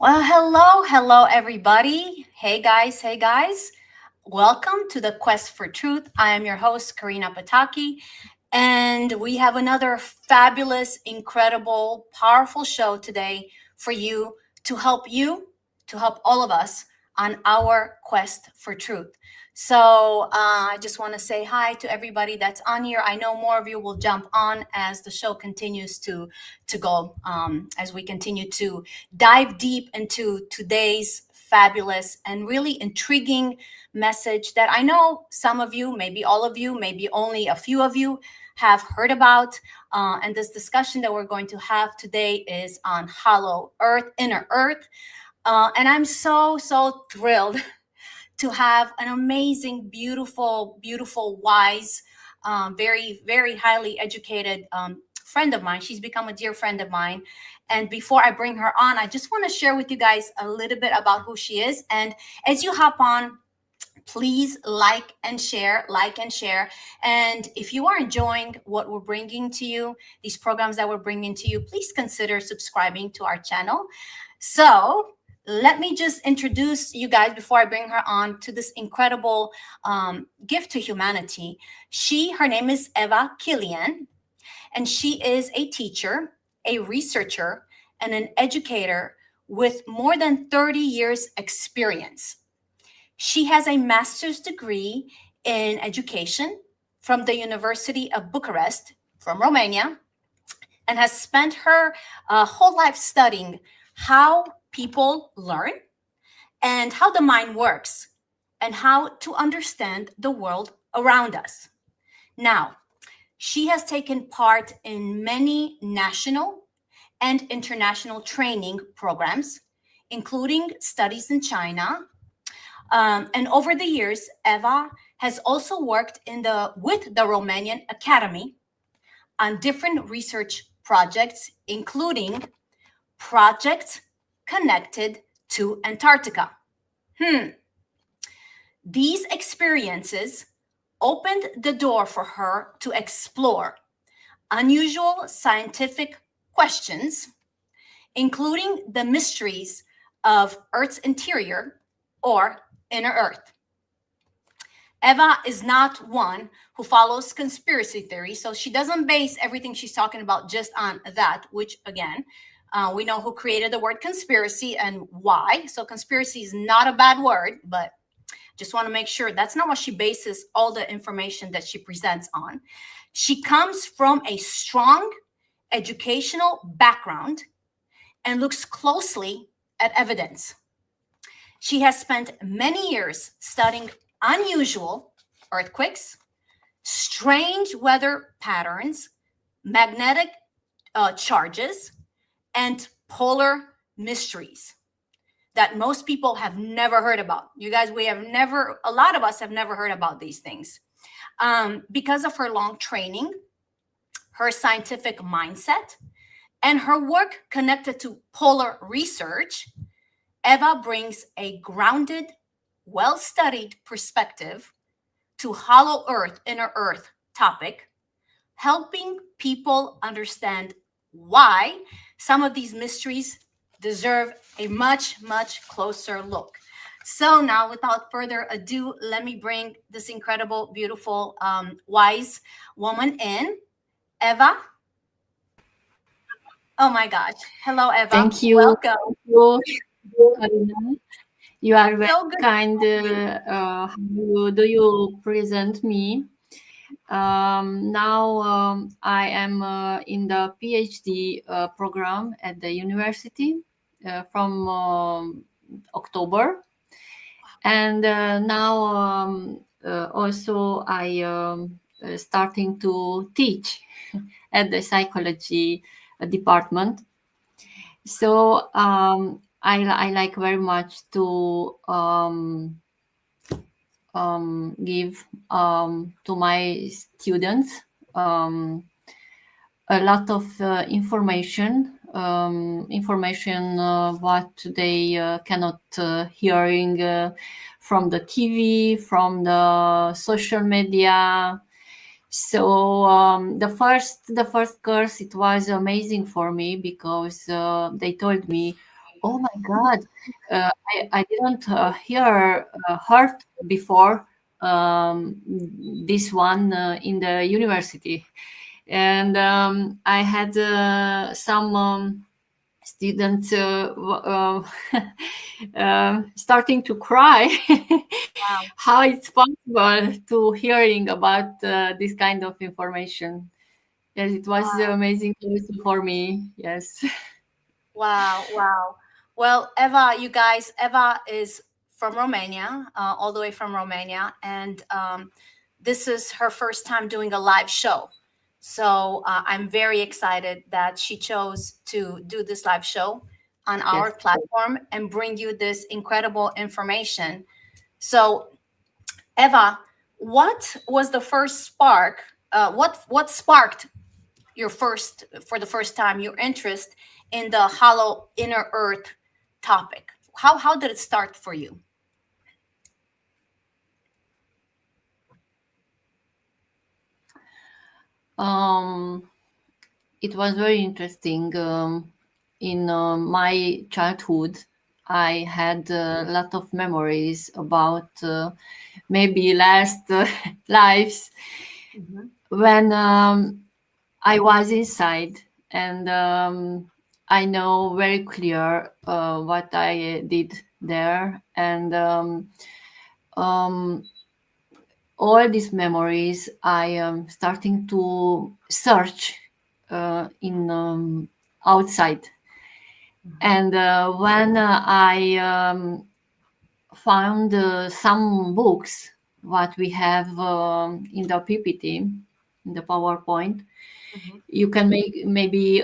Well, hello, everybody. Hey, guys. Welcome to the Quest for Truth. I am your host, Corina Pataki, and we have another fabulous, incredible, powerful show today for you, to help all of us on our quest for truth. So I just want to say hi to everybody that's on here. I know more of you will jump on as the show continues to go, as we continue to dive deep into today's fabulous and really intriguing message that I know some of you, maybe all of you, maybe only a few of you have heard about. And this discussion that we're going to have today is on hollow earth, inner earth. And I'm so thrilled to have an amazing, beautiful, wise, very highly educated friend of mine. She's become a dear friend of mine. And before I bring her on, I just want to share with you guys a little bit about who she is. And as you hop on, please like and share. And if you are enjoying what we're bringing to you, these programs that we're bringing to you, please consider subscribing to our channel. So let me just introduce you guys before I bring her on to this incredible gift to humanity. Her name is Eva Kilyen, and she is a teacher, a researcher, and an educator with more than 30 years experience. She has a master's degree in education from the University of Bucharest, from Romania, and has spent her whole life studying how people learn and how the mind works and how to understand the world around us. Now, she has taken part in many national and international training programs, including studies in China. And over the years, Eva has also worked with the Romanian Academy on different research projects, including projects connected to Antarctica. These experiences opened the door for her to explore unusual scientific questions, including the mysteries of Earth's interior or inner Earth. Eva is not one who follows conspiracy theories, so she doesn't base everything she's talking about just on that, which again, we know who created the word conspiracy and why. So conspiracy is not a bad word, but just want to make sure that's not what she bases all the information that she presents on. She comes from a strong educational background and looks closely at evidence. She has spent many years studying unusual earthquakes, strange weather patterns, magnetic charges, and polar mysteries that most people have never heard about. You guys, a lot of us have never heard about these things. Because of her long training, her scientific mindset, and her work connected to polar research, Eva brings a grounded, well-studied perspective to hollow earth, inner earth topic, helping people understand why some of these mysteries deserve a much closer look. So now, without further ado, let me bring this incredible, beautiful, wise woman in. Eva. Oh my gosh. Hello, Eva. Thank you. Welcome. Thank you, Karina. You are very So good. kind. How do you present me? Now I am in the PhD program at the university from October, and now also I starting to teach at the psychology department. So I like very much to give to my students a lot of information what they cannot hearing from the TV, from the social media. So the first course, it was amazing for me because they told me Oh my God. I didn't heard before this one in the university. And I had some students starting to cry Wow. how it's possible to hearing about this kind of information. Yes, it was amazing also for me. Yes. Wow, wow. Well, Eva, you guys, Eva is from Romania, all the way from Romania, and this is her first time doing a live show. So I'm very excited that she chose to do this live show on our Yes. platform and bring you this incredible information. So, Eva, what was the first spark? What sparked your first for the first time your interest in the hollow inner earth topic? How did it start for you? Um, it was very interesting. In my childhood, I had a lot of memories about maybe last lives Mhm. when I was inside, and I know very clear what I did there, and um, all these memories I am starting to search in outside. Mhm. And when I found some books what we have in the PPT, in the PowerPoint, Mhm. you can make maybe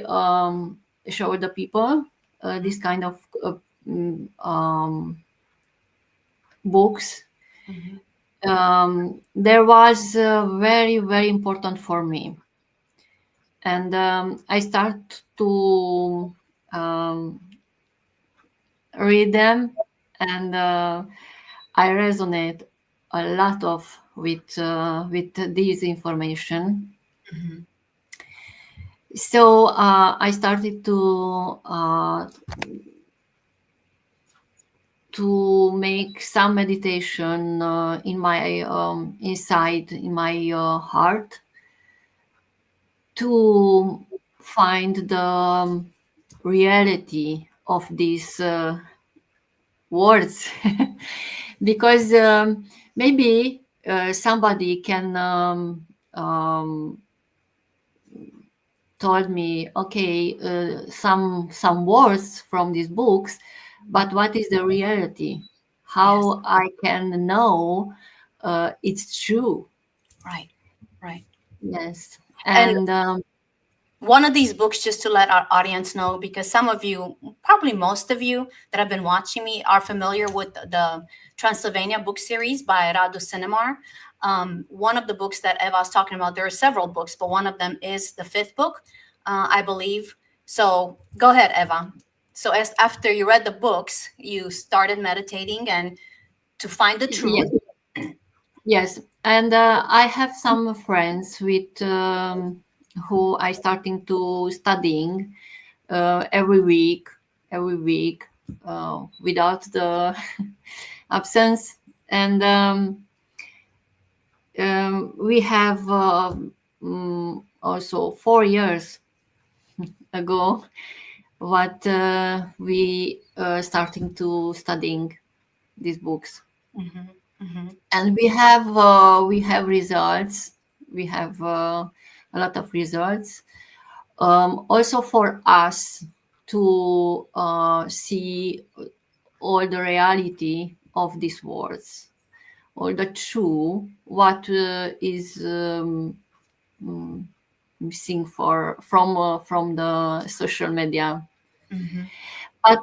show the people this kind of mm, um, books. Mhm. There was very very important for me, and I start to um, read them, and I resonate a lot of with this information. Mhm. So I started to make some meditation in my inside in my heart to find the reality of these words because maybe somebody can told me, okay, some words from these books, but what is the reality? Yes. How I can know it's true? Right. Right. Yes, And and one of these books, just to let our audience know, because some of you, probably most of you that have been watching me, are familiar with the Transylvania book series by Radu Cinemar. One of the books that Eva was talking about, there are several books, but one of them is the fifth book, I believe. So go ahead, Eva. So as after you read the books, you started meditating and to find the truth. yes, yes, and I have some friends with who I starting to studying every week without the absence, and we have also 4 years ago what we starting to studying these books, Hmm. Hmm. and we have results. We have a lot of results also for us to see all the reality of these words, all the true what is missing from the social media. Hmm. But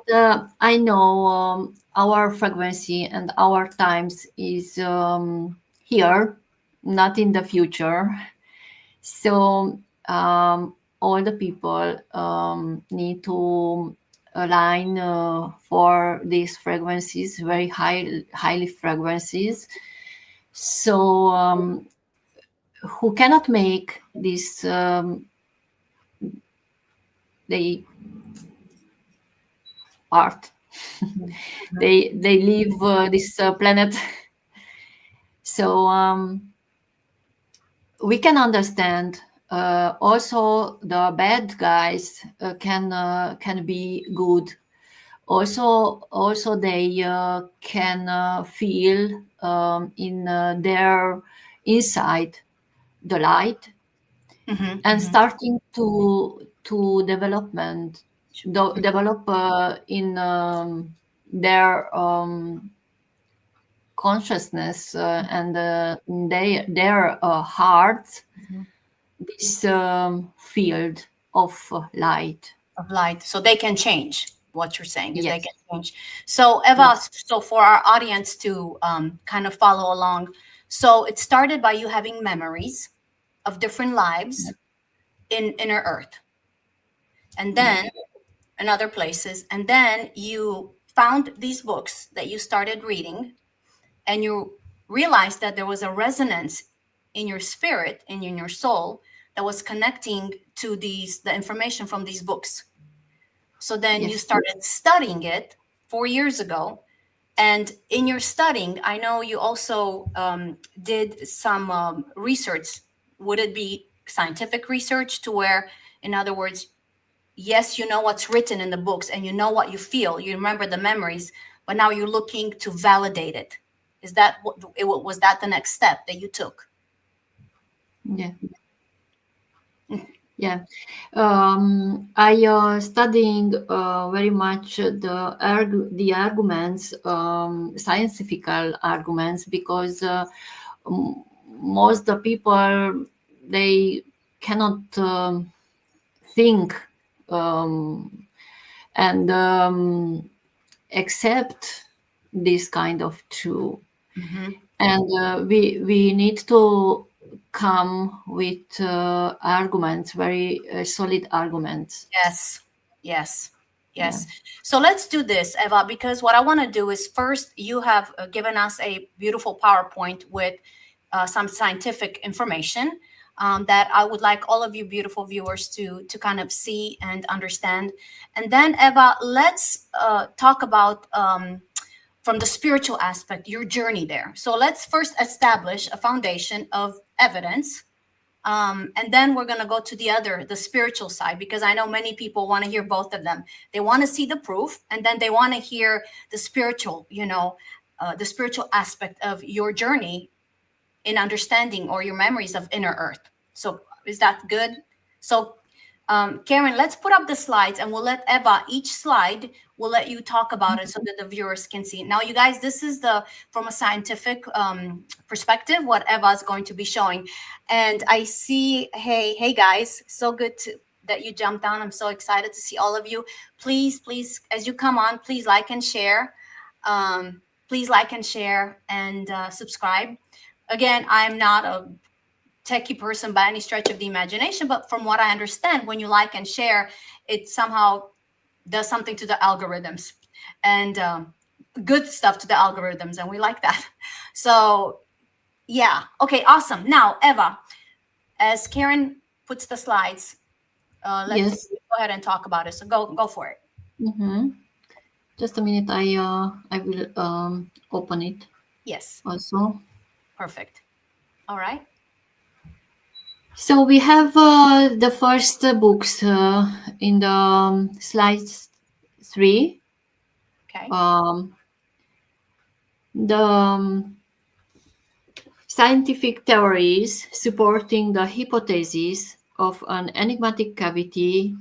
I know our frequency and our times is here, not in the future. So all the people need to align for these frequencies, very highly frequencies. So who cannot make this they art They leave this planet. So we can understand. Also, the bad guys can be good. Also they can feel in their inside the light, Mm-hmm. and Mm-hmm. starting to develop in their consciousness and their hearts this field of light. Of light, so they can change. What you're saying is they can Yes, change. So Eva, yes, so for our audience to kind of follow along, so it started by you having memories of different lives in inner earth, and yes, then in other places, and then you found these books that you started reading, and you realized that there was a resonance in your spirit and in your soul that was connecting to the information from these books. So then you yes, started studying it 4 years ago. And in your studying, I know you also did some research. Would it be scientific research to where, in other words, yes, you know what's written in the books and you know what you feel, you remember the memories, but now you're looking to validate it. Is that what it was, that the next step that you took? yeah, yeah. I studying very much the arguments, scientific arguments, because most the people, they cannot think um, and accept this kind of true, Hmm. and we need to come with arguments, very solid arguments. Yes, yes, Yeah. yes. So let's do this, Eva, because what I want to do is first, you have given us a beautiful PowerPoint with some scientific information that I would like all of you beautiful viewers to kind of see and understand. And then, Eva, let's talk about from the spiritual aspect, your journey there. So let's first establish a foundation of evidence, and then we're going to go to the spiritual side, because I know many people want to hear both of them. They want to see the proof, and then they want to hear the spiritual, the spiritual aspect of your journey in understanding, or your memories of inner earth. So is that good? So Karen, let's put up the slides, and we'll let Eva, each slide, we'll let you talk about it so that the viewers can see. Now, you guys, this is from a scientific perspective, what Eva is going to be showing. And I see, hey guys, so good that you jumped on. I'm so excited to see all of you. Please, as you come on, please like and share. Please like and share and subscribe. Again, I'm not a techie person by any stretch of the imagination, but from what I understand, when you like and share, it somehow does something to the algorithms, and good stuff to the algorithms, and we like that. So yeah, okay, awesome. Now, Eva, as Karen puts the slides, let's Yes. go ahead and talk about it. So go for it. Mm-hmm. Just a minute. I will open it Yes, also. perfect. All right. So we have the first books in the slides 3. Okay. Um, the scientific theories supporting the hypothesis of an enigmatic cavity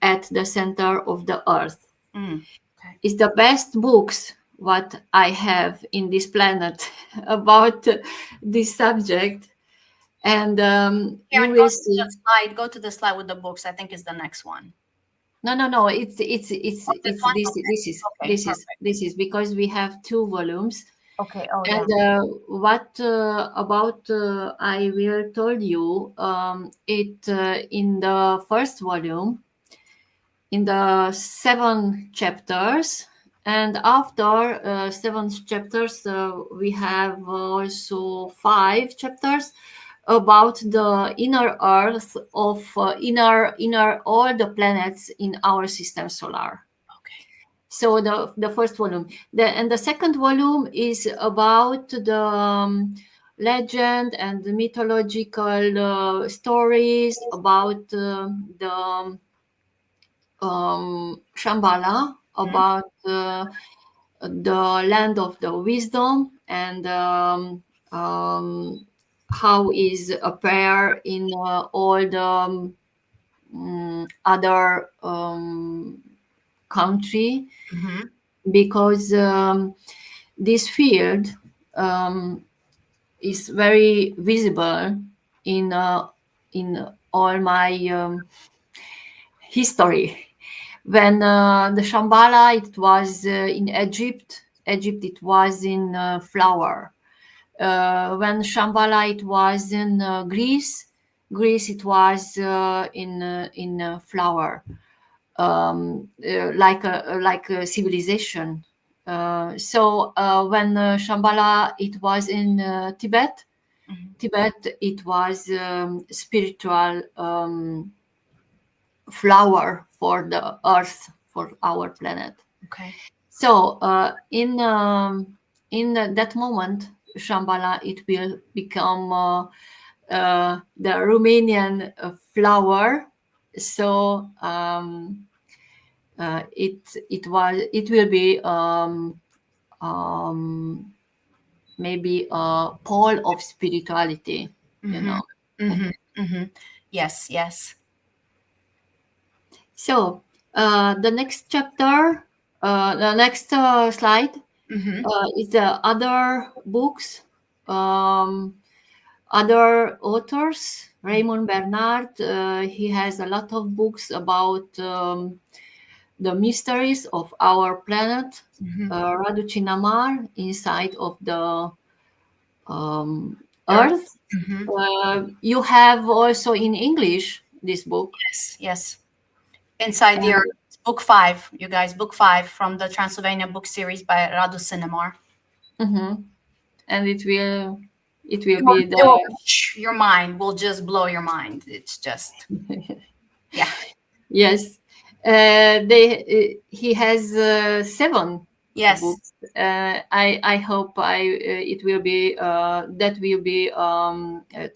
at the center of the Earth Okay. is the best books what I have in this planet about this subject, and you Karen, will see. go to the slide with the books. I think is the next one. No. It's This one? this Okay. Okay, perfect. this is because we have 2 volumes. Okay. Oh, And yeah. what about I will told you it in the first volume, in the 7 chapters, and after 7 chapters we have also 5 chapters about the inner earth of inner all the planets in our system solar. Okay. So the first volume, and the second volume is about the legend and the mythological stories about the Shambhala, Mhm. about the land of the wisdom, and how is a prayer in all the other country, Mhm. because this field um, is very visible in in all my history. When the Shambhala, it was in Egypt. Egypt, it was in flower. When Shambhala, it was in Greece. Greece, it was in flower, like a civilization. When Shambhala, it was in Tibet. Mhm. Tibet, it was spiritual flower for the earth, for our planet. Okay. So in that moment, Shambhala, it will become the Romanian flower. So it will be um, maybe a pole of spirituality, you Mhm. know. Mhm. Mhm. Yes. Yes. So the next chapter, the next slide Mhm. is the other books, um, other authors. Raymond Bernard, he has a lot of books about the mysteries of our planet. Mhm. Radu Chinamar, Inside of the um, Earth. Earth. Mhm. You have also in English this book. Yes. Yes. Inside the Earth. Book five. You guys. Book five from the Transylvania book series by Radu Cinemar. Mhm. And it will It will, be it will, the your mind will just blow your mind. It's just, yeah. yes. They he has seven Yes. books. I hope I it will be that will be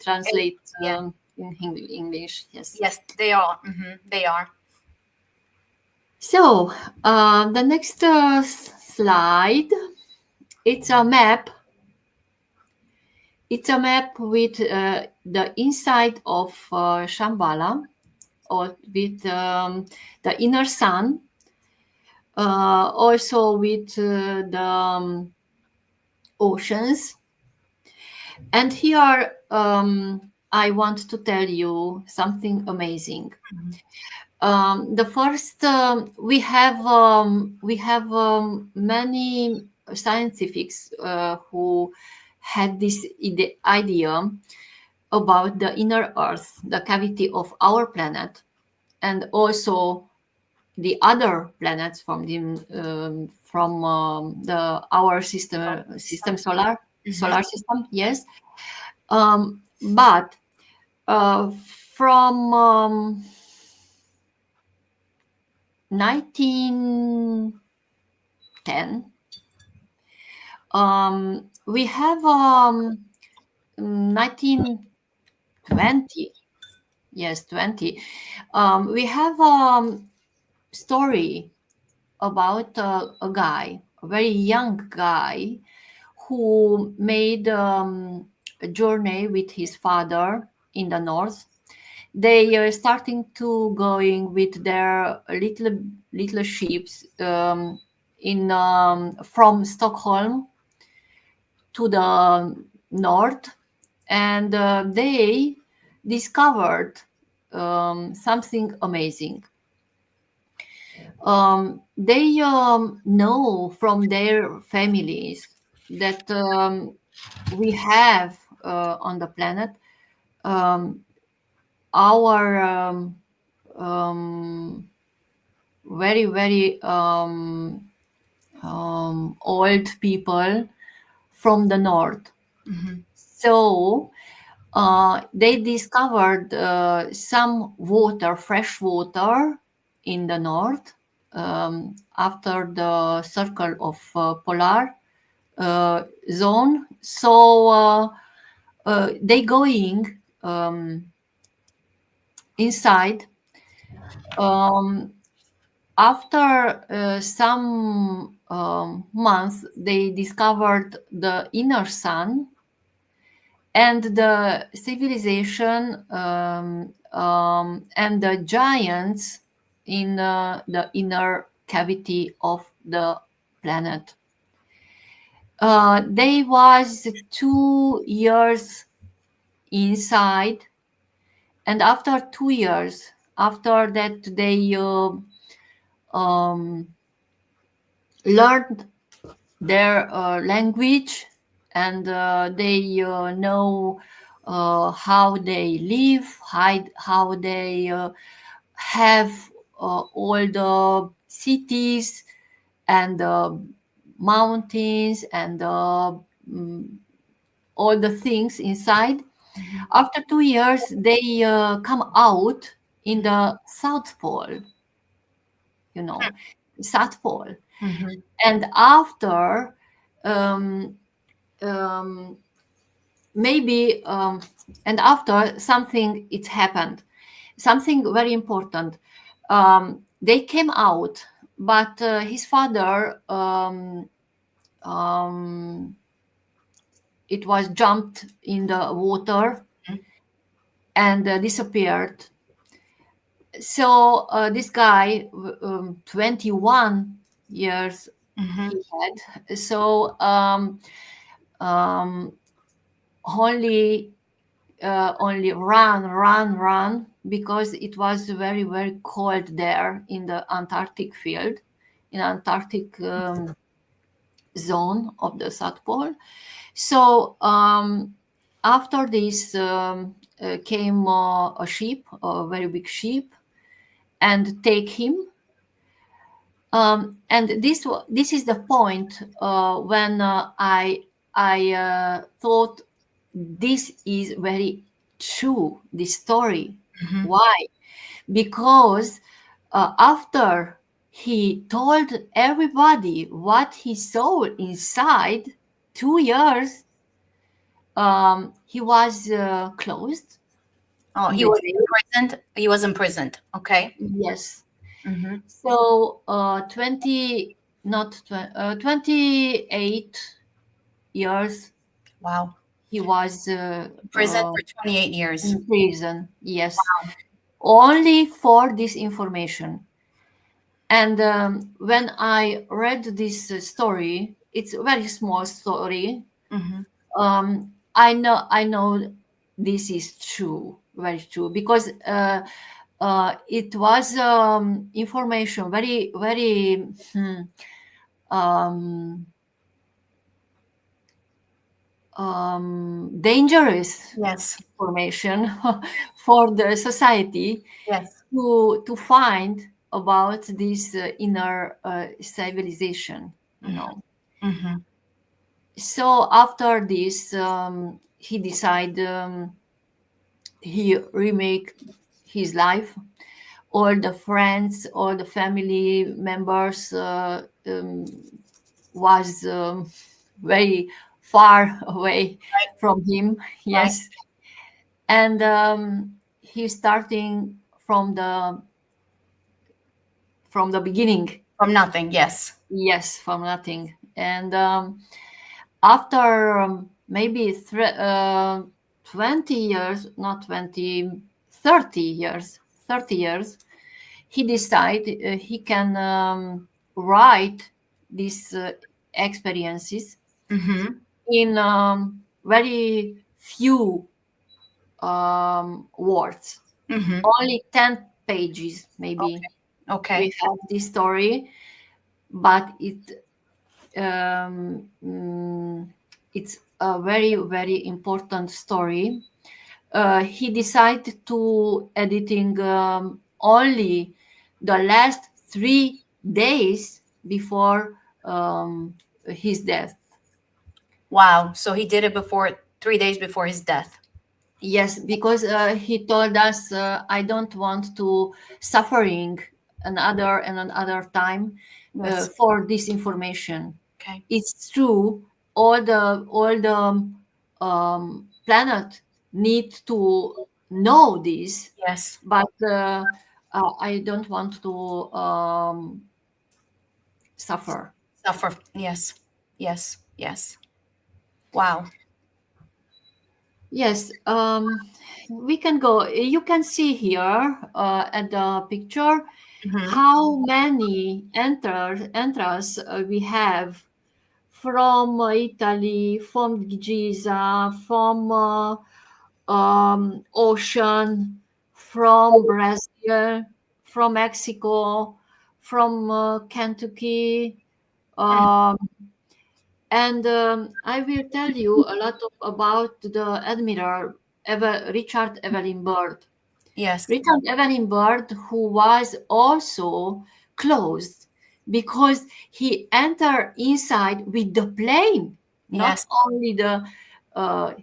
translate Yeah. in English. Yes. Yes, they are. They are. So the next slide, it's a map. It's a map with the inside of Shambhala, or with the inner sun, also with the oceans. And here I want to tell you something amazing. Mhm. The first, we have many scientists who had this idea about the inner Earth, the cavity of our planet, and also the other planets from the our Solar system, system. solar system. Yes, but from 1910, we have 1920. Yes, 20. We have story about a guy, a very young guy, who made a journey with his father in the north. They are starting to going with their little ships in from Stockholm to the north, and they discovered something amazing. They know from their families that we have on the planet um, our um, very very old people from the north. Hmm. So they discovered some water, fresh water in the north, after the circle of polar zone. So they going inside. Um, After some months, they discovered the inner sun and the civilization and the giants in the inner cavity of the planet. They was 2 years inside, and after 2 years, after that, they um, learned their language, and they know how they live, how they have all the cities and mountains and all the things inside. Mhm. After 2 years, they come out in the South Pole, you know, South Pole. Mhm. And after um, um, maybe and after something it happened, something very important. They came out, but his father um, it was jumped in the water Mhm. and disappeared. So this guy 21 years Mhm. he had. So um, only only run because it was very very cold there in the Antarctic field, in Antarctic zone of the South Pole. So after this came a ship, a very big ship, and take him. And this is the point when I thought this is very true. This story. Mhm. Why? Because after he told everybody what he saw inside, 2 years, he was closed Oh, in he the was jail. imprisoned. He was imprisoned. Okay. Yes. Mhm. So 20, not 20, 28 years Wow. he was Prison for 28 years. in prison. Yes, only for this information. And when I read this story, it's a very small story. Mhm. I know this is true, very true, because it was information very very um, dangerous Yes. information for the society Yes. to find about this inner civilization, you Mhm. know. Mhm. So after this, he decided he remake his life. All the friends, all the family members was very far away Right. from him. Right. Yes, and he's starting from the beginning. From nothing. Yes. Yes, from nothing. And after maybe 20 years, not 20, 30 years, 30 years, he decided he can write these experiences Mhm. in very few words, Mhm. only 10 pages maybe. Okay. Okay. We have this story, but um, mm, it's a very very important story. He decided to editing only the last 3 days before his death. Wow. So he did it before 3 days before his death. Yes, because he told us, I don't want to suffering another time Yes. for this information. Okay. It's true. All the planet need to know this, Yes. but I don't want to suffer. Suffer. Yes. Yes. Yes. Wow. Yes, we can go. You can see here at the picture Hmm. how many enters we have from Italy, from Giza, from ocean, from Brazil, from Mexico, from Kentucky, um, and I will tell you a lot about the Admiral Richard Evelyn Byrd. Yes. Richard Evelyn Byrd, who was also closed because he entered inside with the plane, not Yes. only the uh,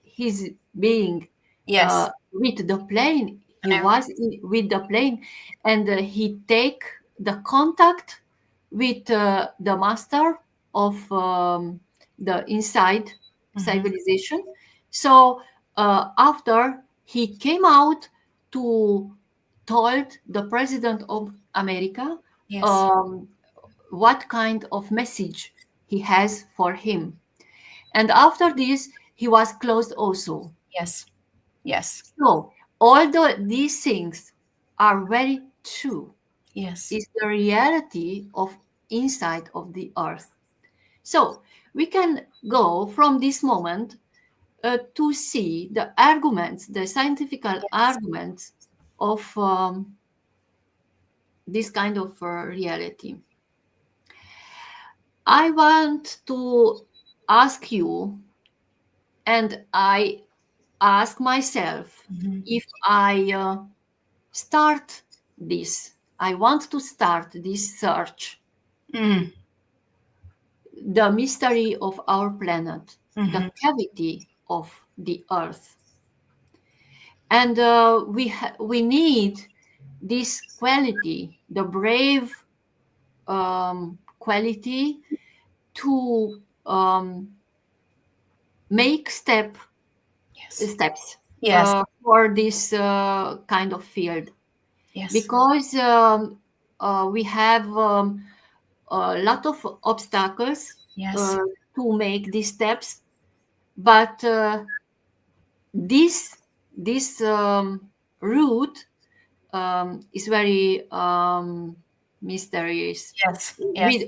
his being Yes. with the plane. He And was with the plane, and he take the contact with the master of the inside hmm. civilization. So after he came out to told the president of America Yes. um, what kind of message he has for him. And after this, he was closed also. Yes. Yes. So all these things are very true. Yes. It's the reality of inside of the earth. So we can go from this moment to see the arguments, the scientific Yes. arguments of this kind of reality. I want to ask you, and I ask myself Hmm. if I start this. I want to start this search, Mm. the mystery of our planet, the Hmm. cavity of the Earth, and we need this quality, the brave quality to make Yes. steps Yes. for this kind of field Yes. because we have a lot of obstacles Yes. uh, to make these steps, but this this route is very mysterious Yes. Yes.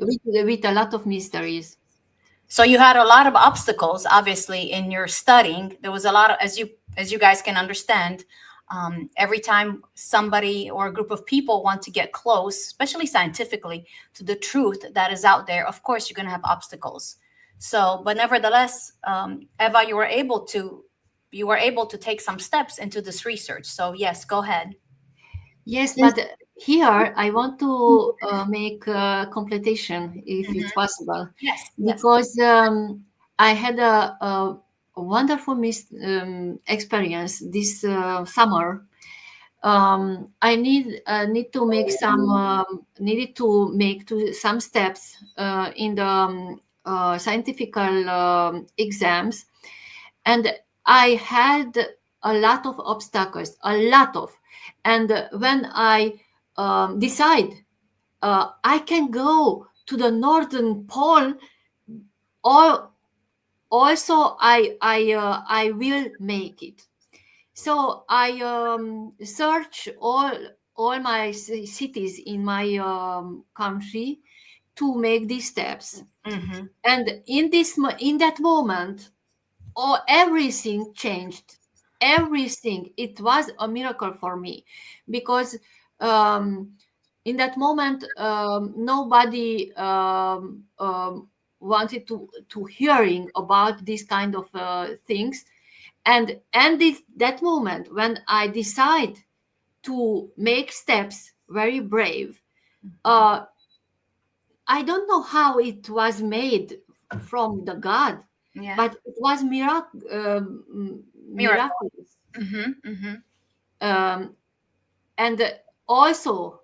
with a lot of mysteries. So you had a lot of obstacles, obviously, in your studying. There was a lot of, as you guys can understand, every time somebody or a group of people want to get close, especially scientifically, to the truth that is out there, of course you're going to have obstacles. So, but nevertheless, Eva, you were able to take some steps into this research. So yes, go ahead. Yes, but here I want to make a completion, if it's Hmm. possible, Yes. Yes. because I had a wonderful experience this summer. I need to make some needed to make some steps in the scientific exams, and I had a lot of obstacles, a lot of, and when I decide I can go to the northern pole, or also I will make it. So I search all my cities in my country to make these steps. Hmm. And in that moment, everything changed. Everything. It was a miracle for me because um, in that moment nobody wanted to hearing about this kind of things, and that moment when I decide to make steps very brave, uh, I don't know how it was made from the God, Yeah. but it was Miracle. miraculous. Hmm. Hmm. um, and also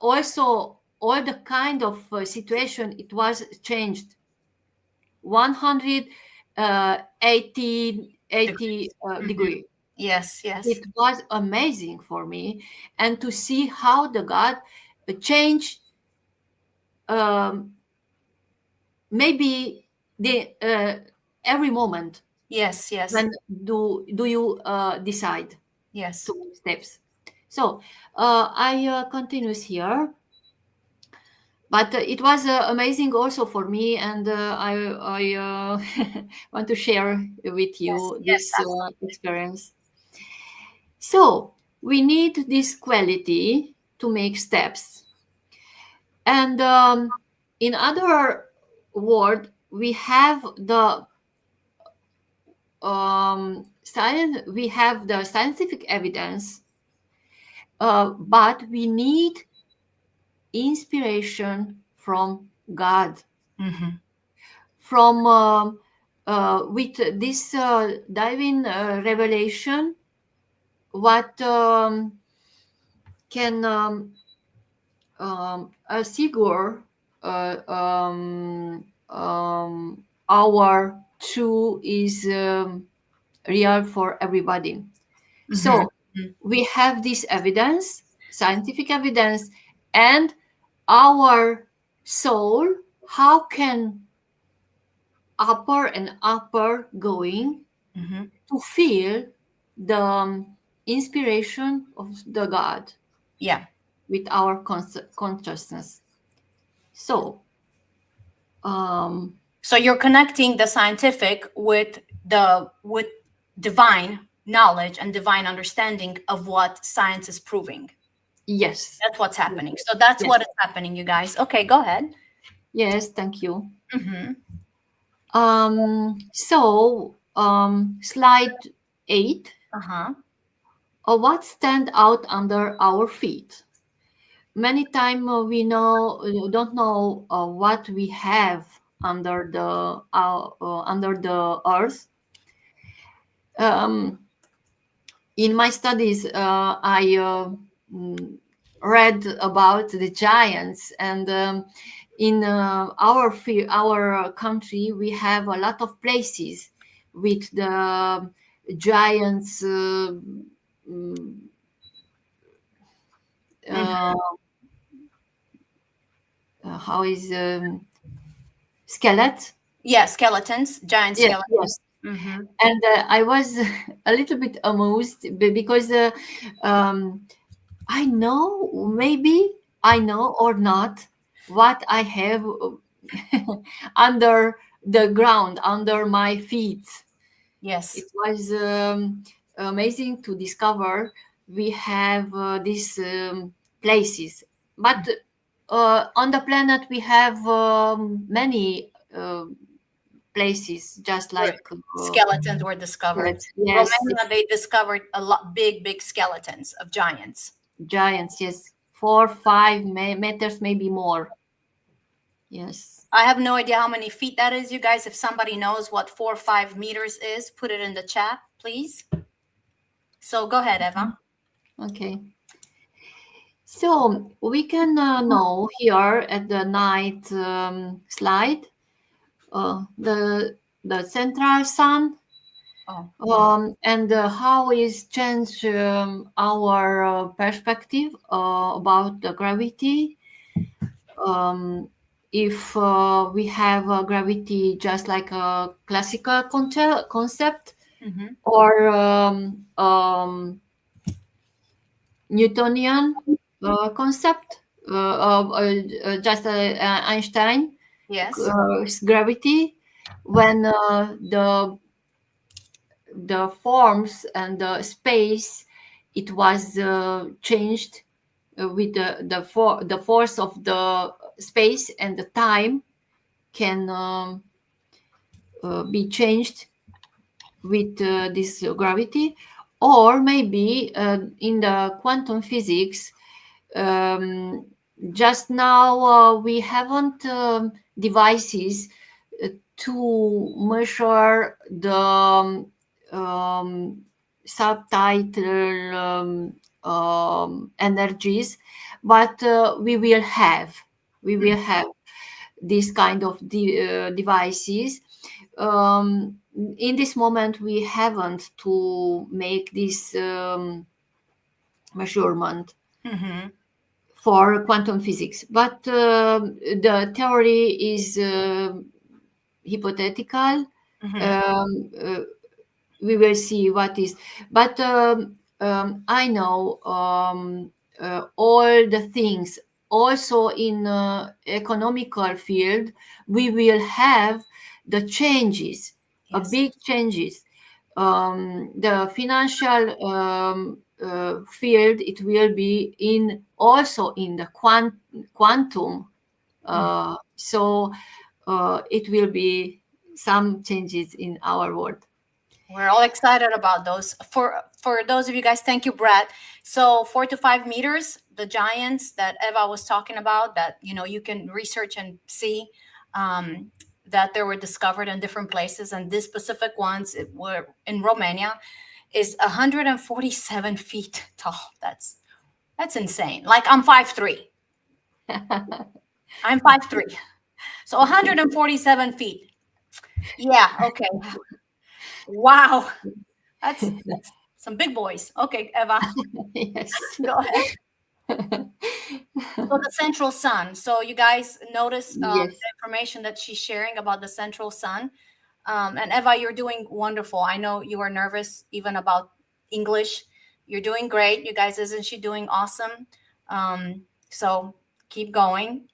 also all the kind of situation, it was changed 180 Mhm. degree. Yes, yes, It was amazing for me, and to see how the God change, um, maybe the every moment. yes, yes, When do you decide to yes, make steps? So I continues here, but it was amazing also for me, and I want to share with yes, you yes, this absolutely. experience. So we need this quality to make steps, and in other word, we have the science. We have the scientific evidence, but we need inspiration from God, Hmm. from with this divine revelation, what can assure our true is real for everybody. Hmm. So we have this evidence, scientific evidence, and our soul, how can upper and upper going Hmm. to feel the inspiration of the God Yeah. with our consciousness. So, um, So you're connecting the scientific with divine knowledge and divine understanding of what science is proving. yes, That's what's yes, happening. So that's yes, what is happening, you guys. Okay, go ahead. yes, thank you. Hmm. Slide 8. Uh-huh. What stand out under our feet? Many times we know don't know what we have under the earth. Um, in my studies, I mm, read about the giants, and in our country, we have a lot of places with the giants. Mm, Hmm. uh, how is skeleton? Yeah, skeletons, giant Yes, skeletons. yes. Hmm. And I was a little bit amused because um, I know, maybe I know or not, what I have under the ground, under my feet. It Yes. was amazing to discover we have these places. But on the planet, we have many places, just Where like skeletons were discovered. yes, yes, Romania, they discovered a lot big skeletons of giants. giants, yes, 4 5 meters, maybe more. Yes. I have no idea how many feet that is, you guys. If somebody knows what 4 or 5 meters is, put it in the chat, please. So go ahead, Eva. Okay. So we can know here at the night slide the central sun, Oh. and how is change our perspective about the gravity. Um, if we have gravity just like a classical concept, Hmm. or Newtonian concept, just Einstein Yes. gravity, when the forms and the space, it was changed with the force of the space, and the time can be changed with this gravity. Or maybe in the quantum physics, um, just now we haven't devices to measure the subtitle energies, but we will have this kind of devices. In this moment, we haven't to make this measurement Mm-hmm. for quantum physics, but the theory is hypothetical. Mm-hmm. Um, uh, we will see what is, but I know all the things. Also in economical field, we will have the changes, a Yes. big changes. The financial field, it will be in also in the quantum. Mm. So it will be some changes in our world. We're all excited about those. For those of you guys, thank you, Brad. So 4 to 5 meters, the giants that Eva was talking about, that you can research and see, um, that they were discovered in different places, and these specific ones were in Romania, is 147 feet tall. That's insane. Like I'm 5'3". I'm 5'3". So 147 feet. Yeah. Okay. Wow. That's some big boys. Okay, Eva, Yes. go ahead. So the central sun. So you guys notice Yes. the information that she's sharing about the central sun. And Eva, you're doing wonderful. I know you were nervous even about English. You're doing great. You guys, isn't she doing awesome? So keep going.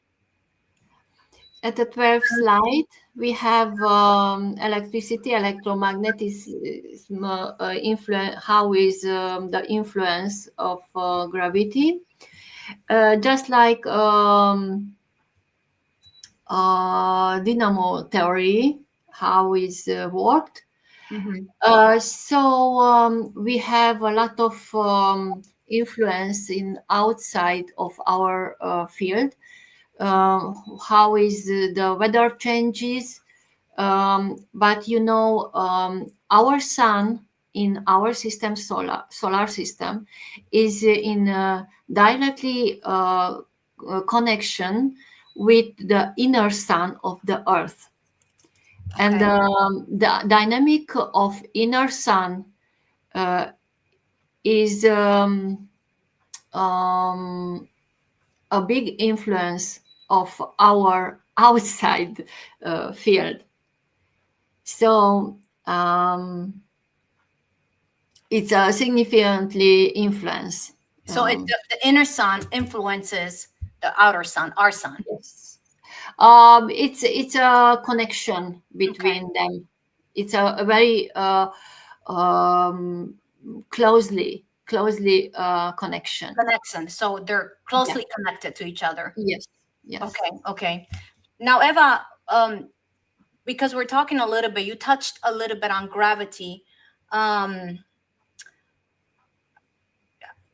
At the 12th slide, we have electricity, electromagnetism, how is the influence of gravity. Just like dynamo theory, how is worked. Hmm. We have a lot of influence in outside of our field. How is the weather changes? But our sun in our system, solar system, is in directly connection with the inner sun of the Earth, and Okay. the dynamic of inner sun uh, is um, a big influence of our outside field. So it's a significantly influence. So the inner sun influences the outer sun, our sun. Yes. It's a connection Okay. between them. It's a very um, closely connection. Connection. So they're Yeah. closely connected to each other. Yes. Yes. Okay. Okay. Now, Eva, because we're talking a little bit, you touched a little bit on gravity. Um,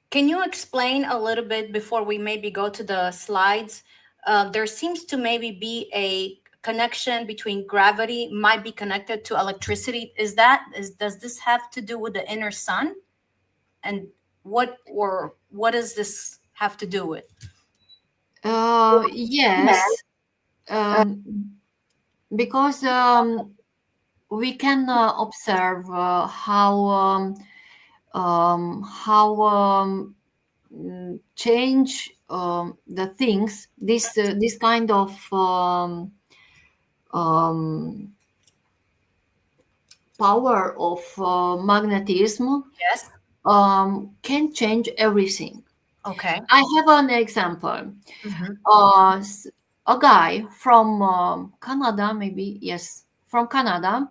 can you explain a little bit before we maybe go to the slides? There seems to maybe be a connection between gravity might be connected to electricity. Does this have to do with the inner sun? And what does this have to do with? Yes. Um, because we can observe how change the things. This kind of um, power of magnetism Yes. can change everything. Okay. I have an example. Hmm. A guy from Canada, maybe, yes, from Canada.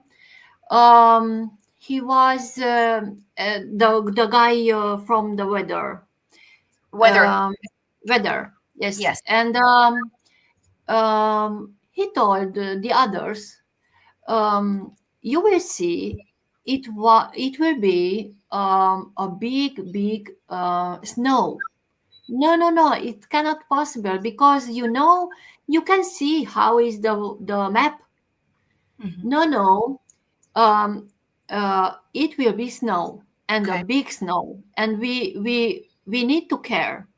He was the guy from the Weather. um, weather, yes, Yes. and he told the others, you will see it will be a big snow. No, no, no, it cannot possible because you can see how is the map. Hmm. No, no, it will be snow and a Okay. big snow, and we we need to care.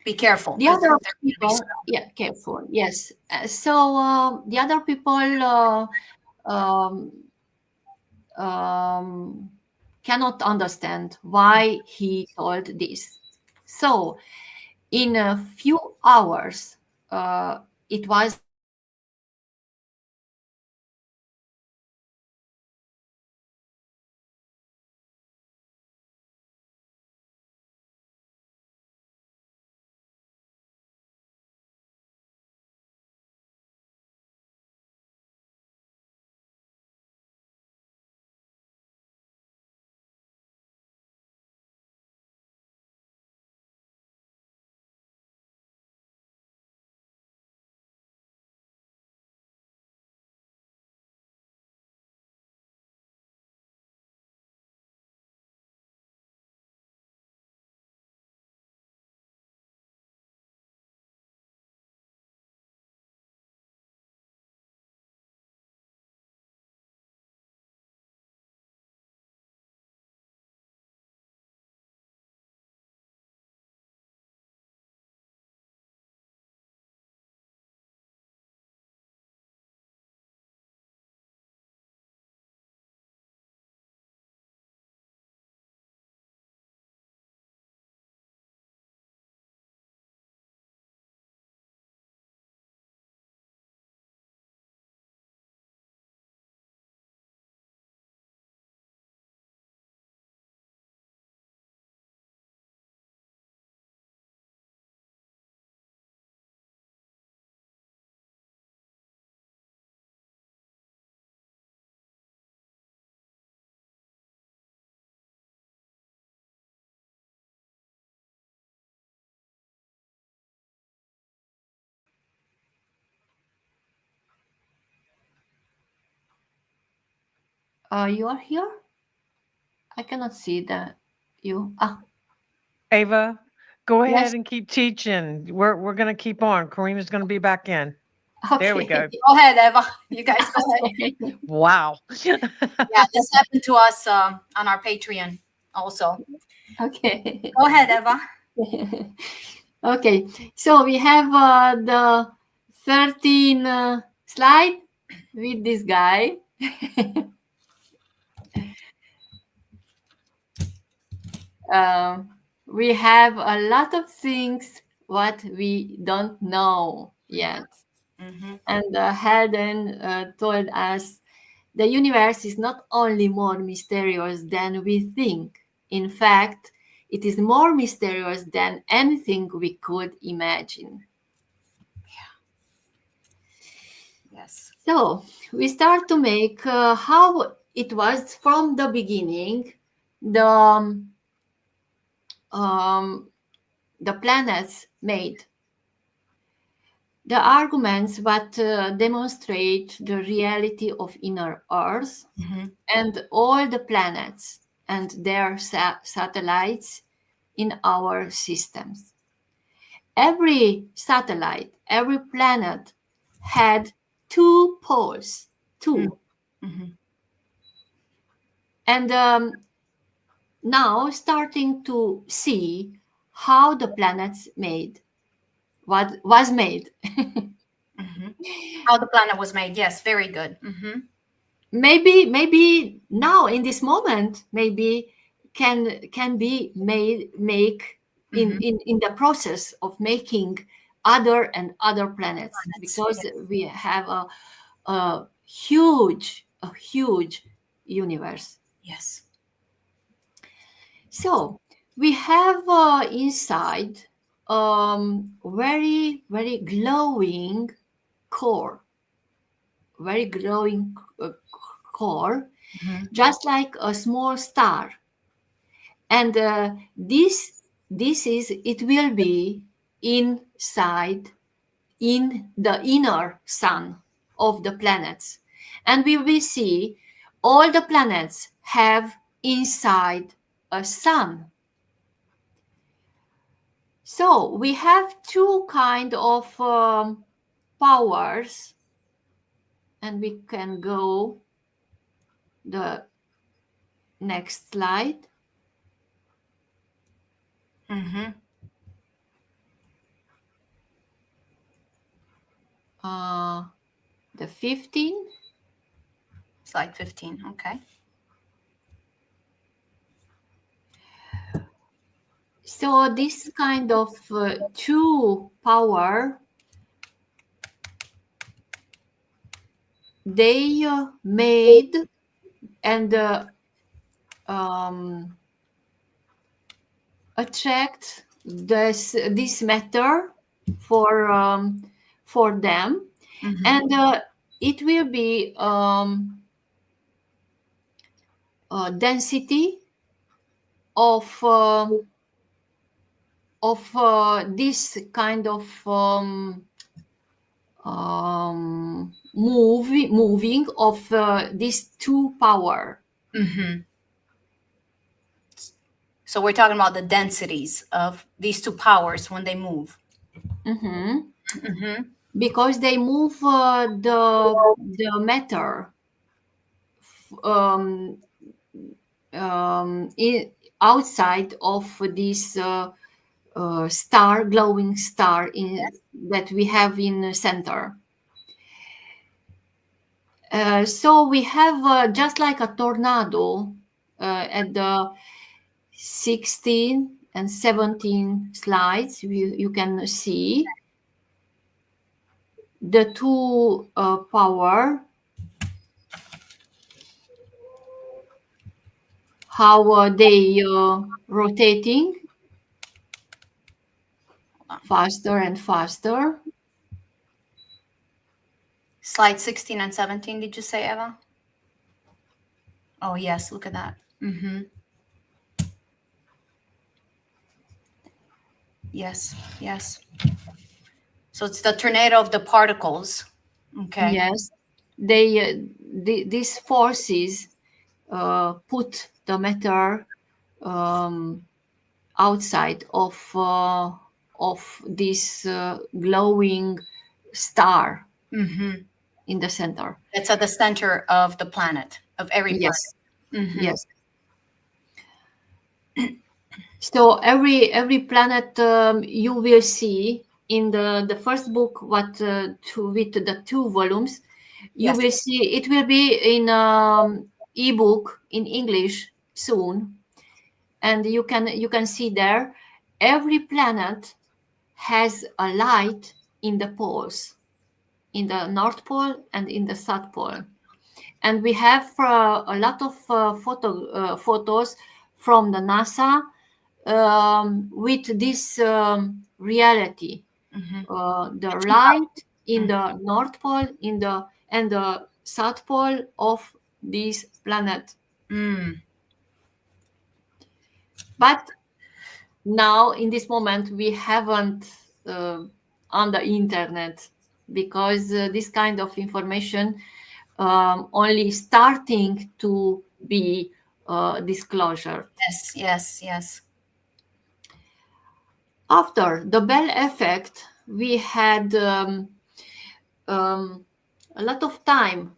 Be careful The because other they're going to be people, slow. yeah, careful, yes. The other people um, um, cannot understand why he told this. So, in a few hours, it was discovered that you are here. I cannot see that you. Ah, Ava, go ahead yes. and keep teaching. We're gonna keep on. Karina's gonna be back in. There we Okay. go. Go ahead, Eva. You guys go ahead. Wow. Yeah, this happened to us on our Patreon also. Okay. Go ahead, Eva. Okay. So we have the 13 slide with this guy. Um, we have a lot of things what we don't know yet. Mm-hmm. And Helden told us the universe is not only more mysterious than we think. In fact, it is more mysterious than anything we could imagine. Yes. So we start to make how it was from the beginning. The um, the planets made the arguments that demonstrate the reality of inner Earth Mm-hmm. and all the planets and their satellites in our systems. Every satellite, every planet had two poles, two. Mm-hmm. And now starting to see how the planets made, what was made. Mm-hmm. How the planet was made. Yes, very good. Mm-hmm. Maybe now in this moment maybe can be made make Mm-hmm. in the process of making other and other planets Planets. because Yes. we have a huge universe. Yes. So we have inside very glowing core, very glowing core, Mm-hmm. just like a small star. And this is it will be inside in the inner sun of the planets, and we will see all the planets have inside a sun. So we have two kind of powers, and we can go the next slide. Mm-hmm. The 15. Slide 15. Okay. So this kind of two power, they made and attract this matter for them, Mm-hmm. and it will be density of this kind of moving of these two power. Mm-hmm. So we're talking about the densities of these two powers when they move. Mm-hmm. Mm-hmm. Because they move the matter um, outside of this star, glowing star that we have in the center. So we have just like a tornado at the 16 and 17 slides. You can see the two power, how they rotating faster and faster. Slide 16 and 17, did you say, Eva? Oh, yes, look at that. Mm-hmm. Yes, yes. So it's the tornado of the particles. Okay. Yes, they these forces put the matter um, outside of this glowing star Mm-hmm. in the center. It's at the center of the planet, of every planet. Yes, Mm-hmm. yes. So every planet you will see in the first book, what with the two volumes, you Yes. will see it will be in ebook in English soon, and you can see there every planet has a light in the poles, in the North Pole and in the South Pole, and we have a lot of photos from the NASA with this reality. Mm-hmm. The light in the North Pole and the South Pole of this planet. Mm. But now in this moment we haven't on the internet, because this kind of information only starting to be disclosure. Yes, yes, yes. After the Bell effect, we had a lot of time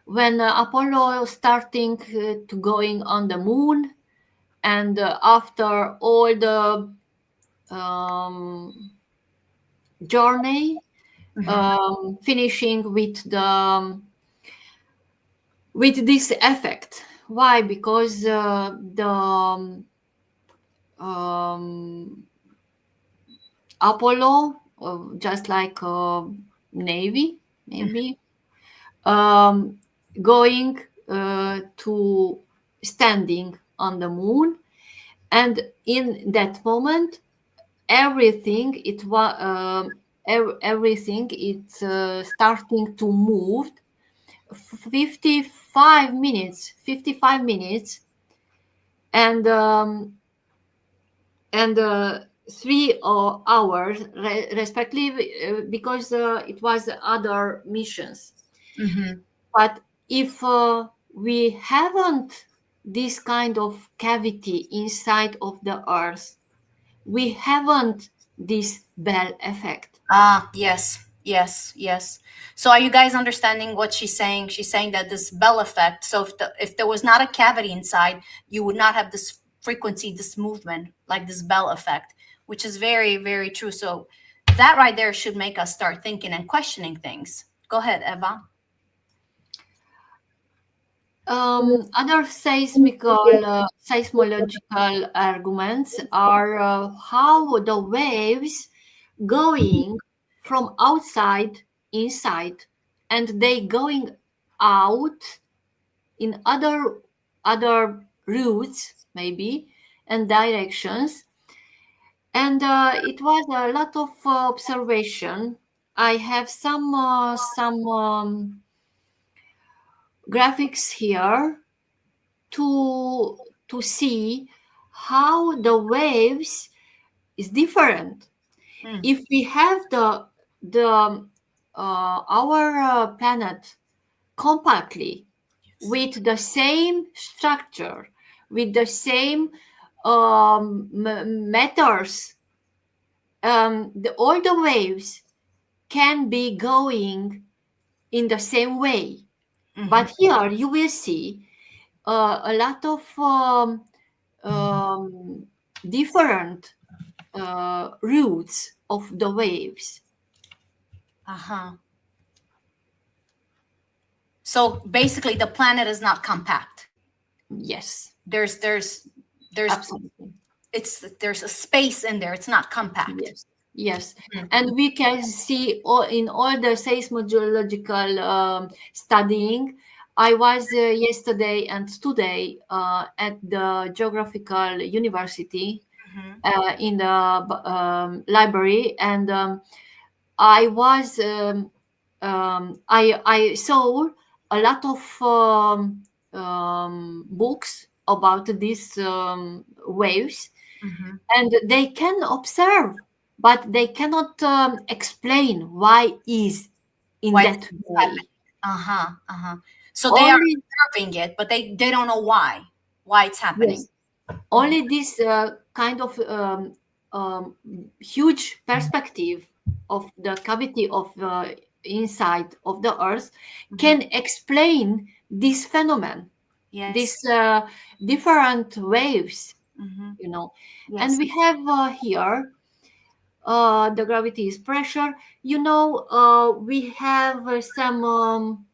when Apollo starting to going on the moon, and after all the journey Mm-hmm. finishing with this effect. Why? Because the Apollo, just like Navy, maybe um, going to standing on the moon, and in that moment, everything everything it's starting to move. 55 minutes, and 3 hours respectively, because it was other missions. Mm-hmm. But if we haven't this kind of cavity inside of the earth, we haven't this Bell effect. Ah, yes, yes, yes. So are you guys understanding what she's saying? She's saying that this Bell effect. So if there was not a cavity inside, you would not have this frequency, this movement, like this bell effect, which is very, very true. So that right there should make us start thinking and questioning things. Go ahead, Eva. Other seismological arguments are how the waves going from outside inside, and they going out in other routes maybe and directions. And it was a lot of observation. I have some graphics here to see how the waves is different. If we have the our planet compactly with the same structure, with the same matters, all the waves can be going in the same way. But here you will see a lot of different routes of the waves. So basically, the planet is not compact. Yes, There's absolutely. there's a space in there. It's not compact. Yes, and we can see in all the seismological studying. I was yesterday and today at the Geographical University in the library, and I was I saw a lot of books about these waves, and they can observe, but they cannot explain why is in Why that way. So they are Only observing it, but they don't know why it's happening. yes, only this kind of huge perspective of the cavity of inside of the earth can explain this phenomenon, Yes. these different waves, you know. And we have here the gravity is pressure. You know, we have some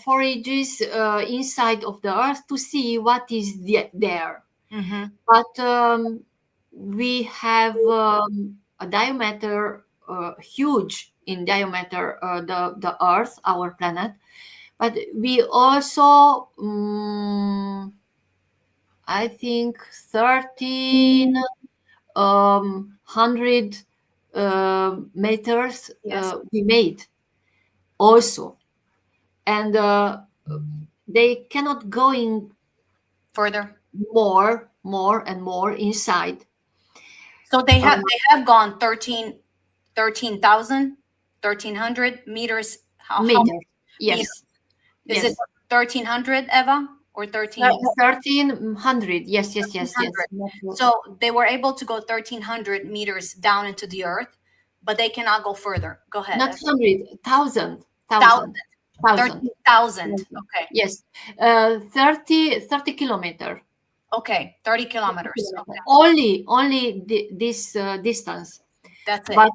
forages inside of the earth to see what is there. But we have a diameter huge in diameter, the earth, our planet, but we also I think 1300 meters we made also, and they cannot go in Further. more and more inside. So they have gone 13,000, 1,300 meters. Meters. Yes. Meters? Is it 1,300, Eva, or 1300? Yes. So they were able to go 1,300 meters down into the earth, but they cannot go further. Go ahead. Not 100,000. 13,000. Okay. Yes. 30 kilometer. Okay, 30 kilometers. Okay. Only this distance. That's it. But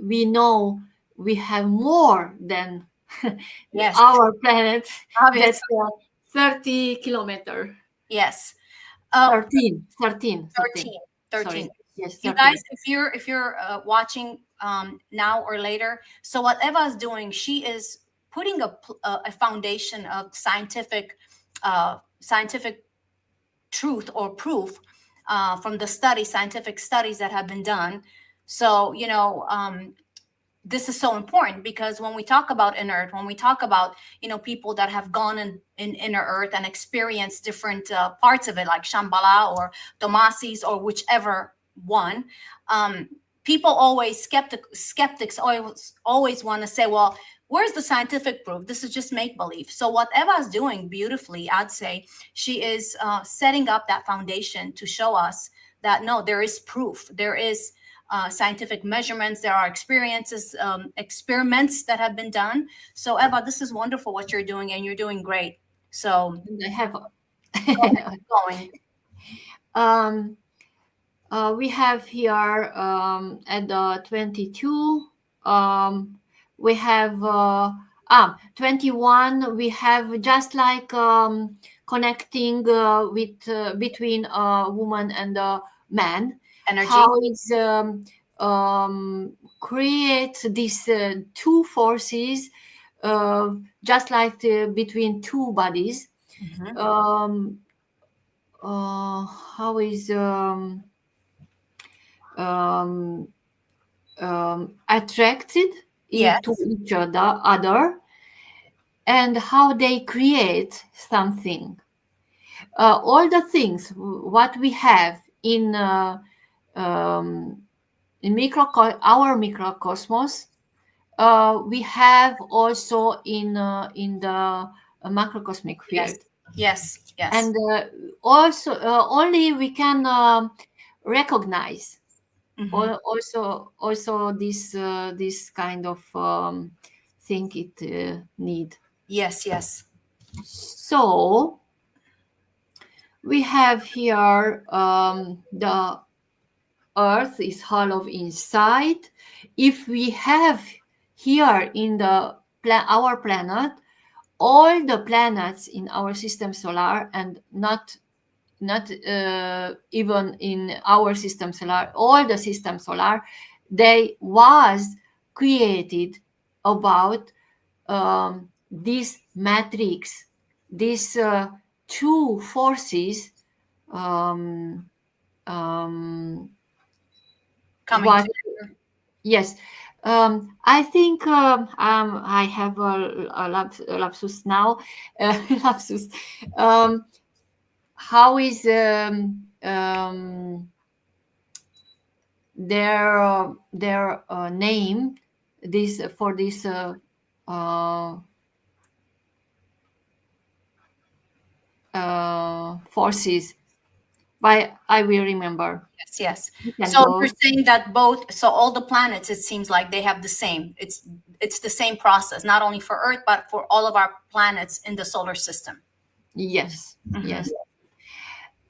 we know we have more than our planet. That's 30 kilometer. Yes. 13. Sorry. Yes, 13. You guys, if you're watching now or later, so what Eva is doing, she is putting a foundation of scientific truth or proof from the scientific studies that have been done. So, you know, this is so important because when we talk about inner earth, when we talk about, you know, people that have gone in inner earth and experienced different parts of it, like Shambhala or Tomasis or whichever one, people always skeptics always want to say, well, where's the scientific proof? This is just make believe. So what Eva's doing beautifully, I'd say, she is setting up that foundation to show us that no, there is proof. There is scientific measurements. There are experiences, experiments that have been done. So Eva, this is wonderful what you're doing, and you're doing great. So And I have going. um, we have here at the 22, we have 21, we have just like connecting with between a woman and a man, Energy. how it's creates these two forces, just like between two bodies. Mhm. um, how is um, attracted to Yes. each other, and how they create something. All the things what we have um, in our microcosmos, we have also in the macrocosmic Yes. field. Yes. Yes. And also only we can recognize Hmm. also this kind of thing it need. Yes. Yes. So we have here the earth is hollow inside. If we have here in the our planet all the planets in our system solar, and not even in our system solar, all the system solar, they was created about this matrix, these two forces, um, um, Coming what together. yes. I think I have a lapsus now. Lapsus. Um, how is their name this for this uh, forces, but I will remember. Yes. Yes. You can So go. you're saying that both, so all the planets, it seems like they have the same. It's the same process, not only for Earth, but for all of our planets in the solar system. Yes, Hmm. yes.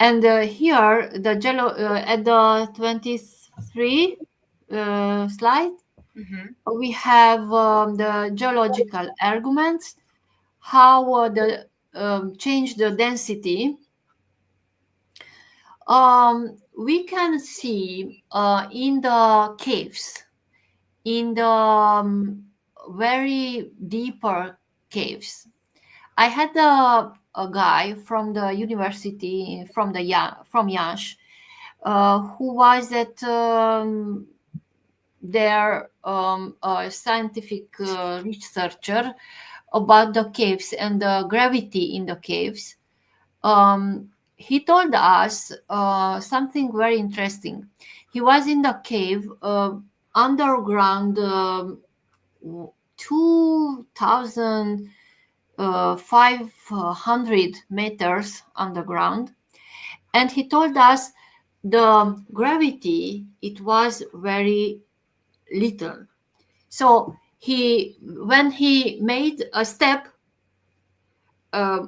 And here the jello at the 23 slide, Hmm. we have the geological arguments, how the change the density. We can see in the caves, in the very deeper caves. I had a guy from the university from from Yash, who was at their a scientific researcher about the caves and the gravity in the caves. He told us something very interesting. He was in the cave underground, 2,500 meters underground, and he told us the gravity it was very little. So he when he made a step,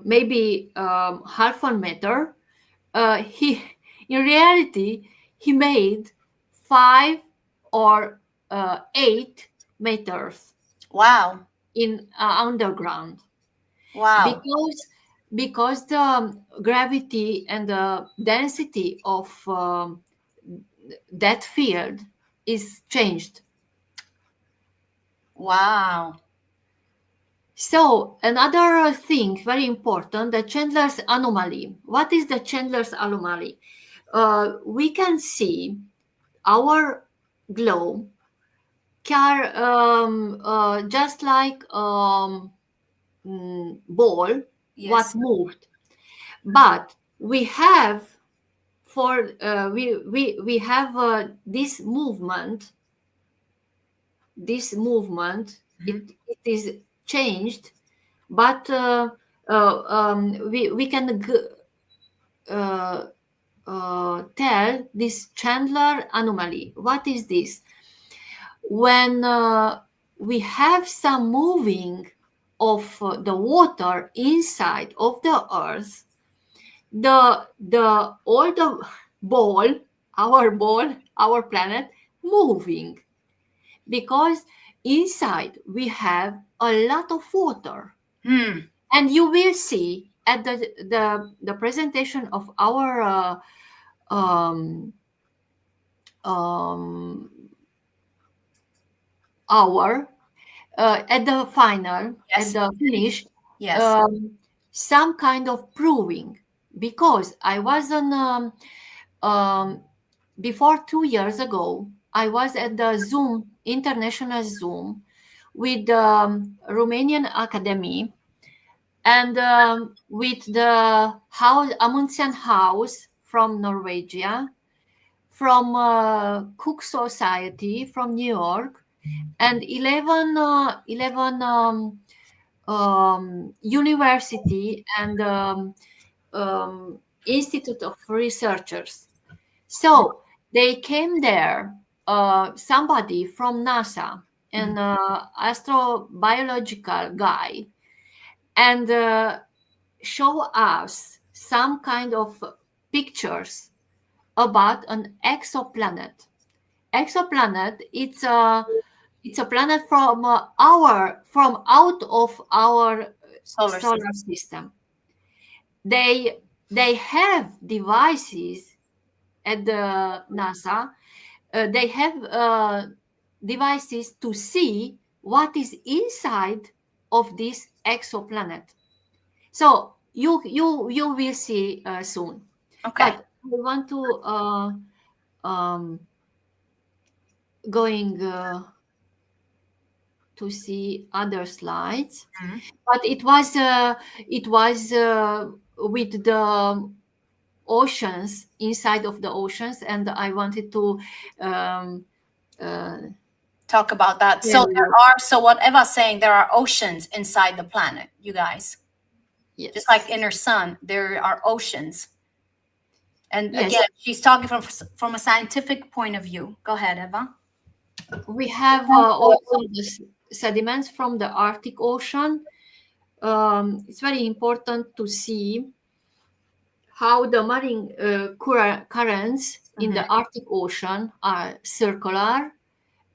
maybe half a meter, he in reality he made 5 or 8 meters Wow. in underground, Wow. because the gravity and the density of that field is changed. Wow. So another thing very important, the Chandler's anomaly. What is the Chandler's anomaly? We can see our globe just like ball what Yes. moved, but we have for we have this movement, Mhm. it is changed, but we can uh, tell this Chandler anomaly. What is this? When we have some moving of the water inside of the earth, the all the ball, our planet moving, because inside we have a lot of water. And you will see at the presentation of our hour, at the final, Yes. at the finish, Yes. some kind of proving, because I was on before 2 years ago, I was at the Zoom, international Zoom, with the Romanian Academy, and with the Amundsen House from Norwegia, from Cook Society from New York, and 11 university and institute of researchers. So they came there, somebody from NASA, an astrobiological guy, and show us some kind of pictures about an exoplanet. Exoplanet, it's a planet from out of our solar system. They have devices at the NASA. They have devices to see what is inside of this exoplanet. So you will see soon. Okay. But I want to going to see other slides. But it was with the oceans, inside of the oceans, and I wanted to talk about that. So so what Eva's saying, there are oceans inside the planet, you guys. Yes. Just like in her sun, there are oceans. And Yes. again, she's talking from a scientific point of view. Go ahead, Eva. We have also the sediments from the Arctic Ocean. It's very important to see how the marine currents in the Arctic Ocean are circular,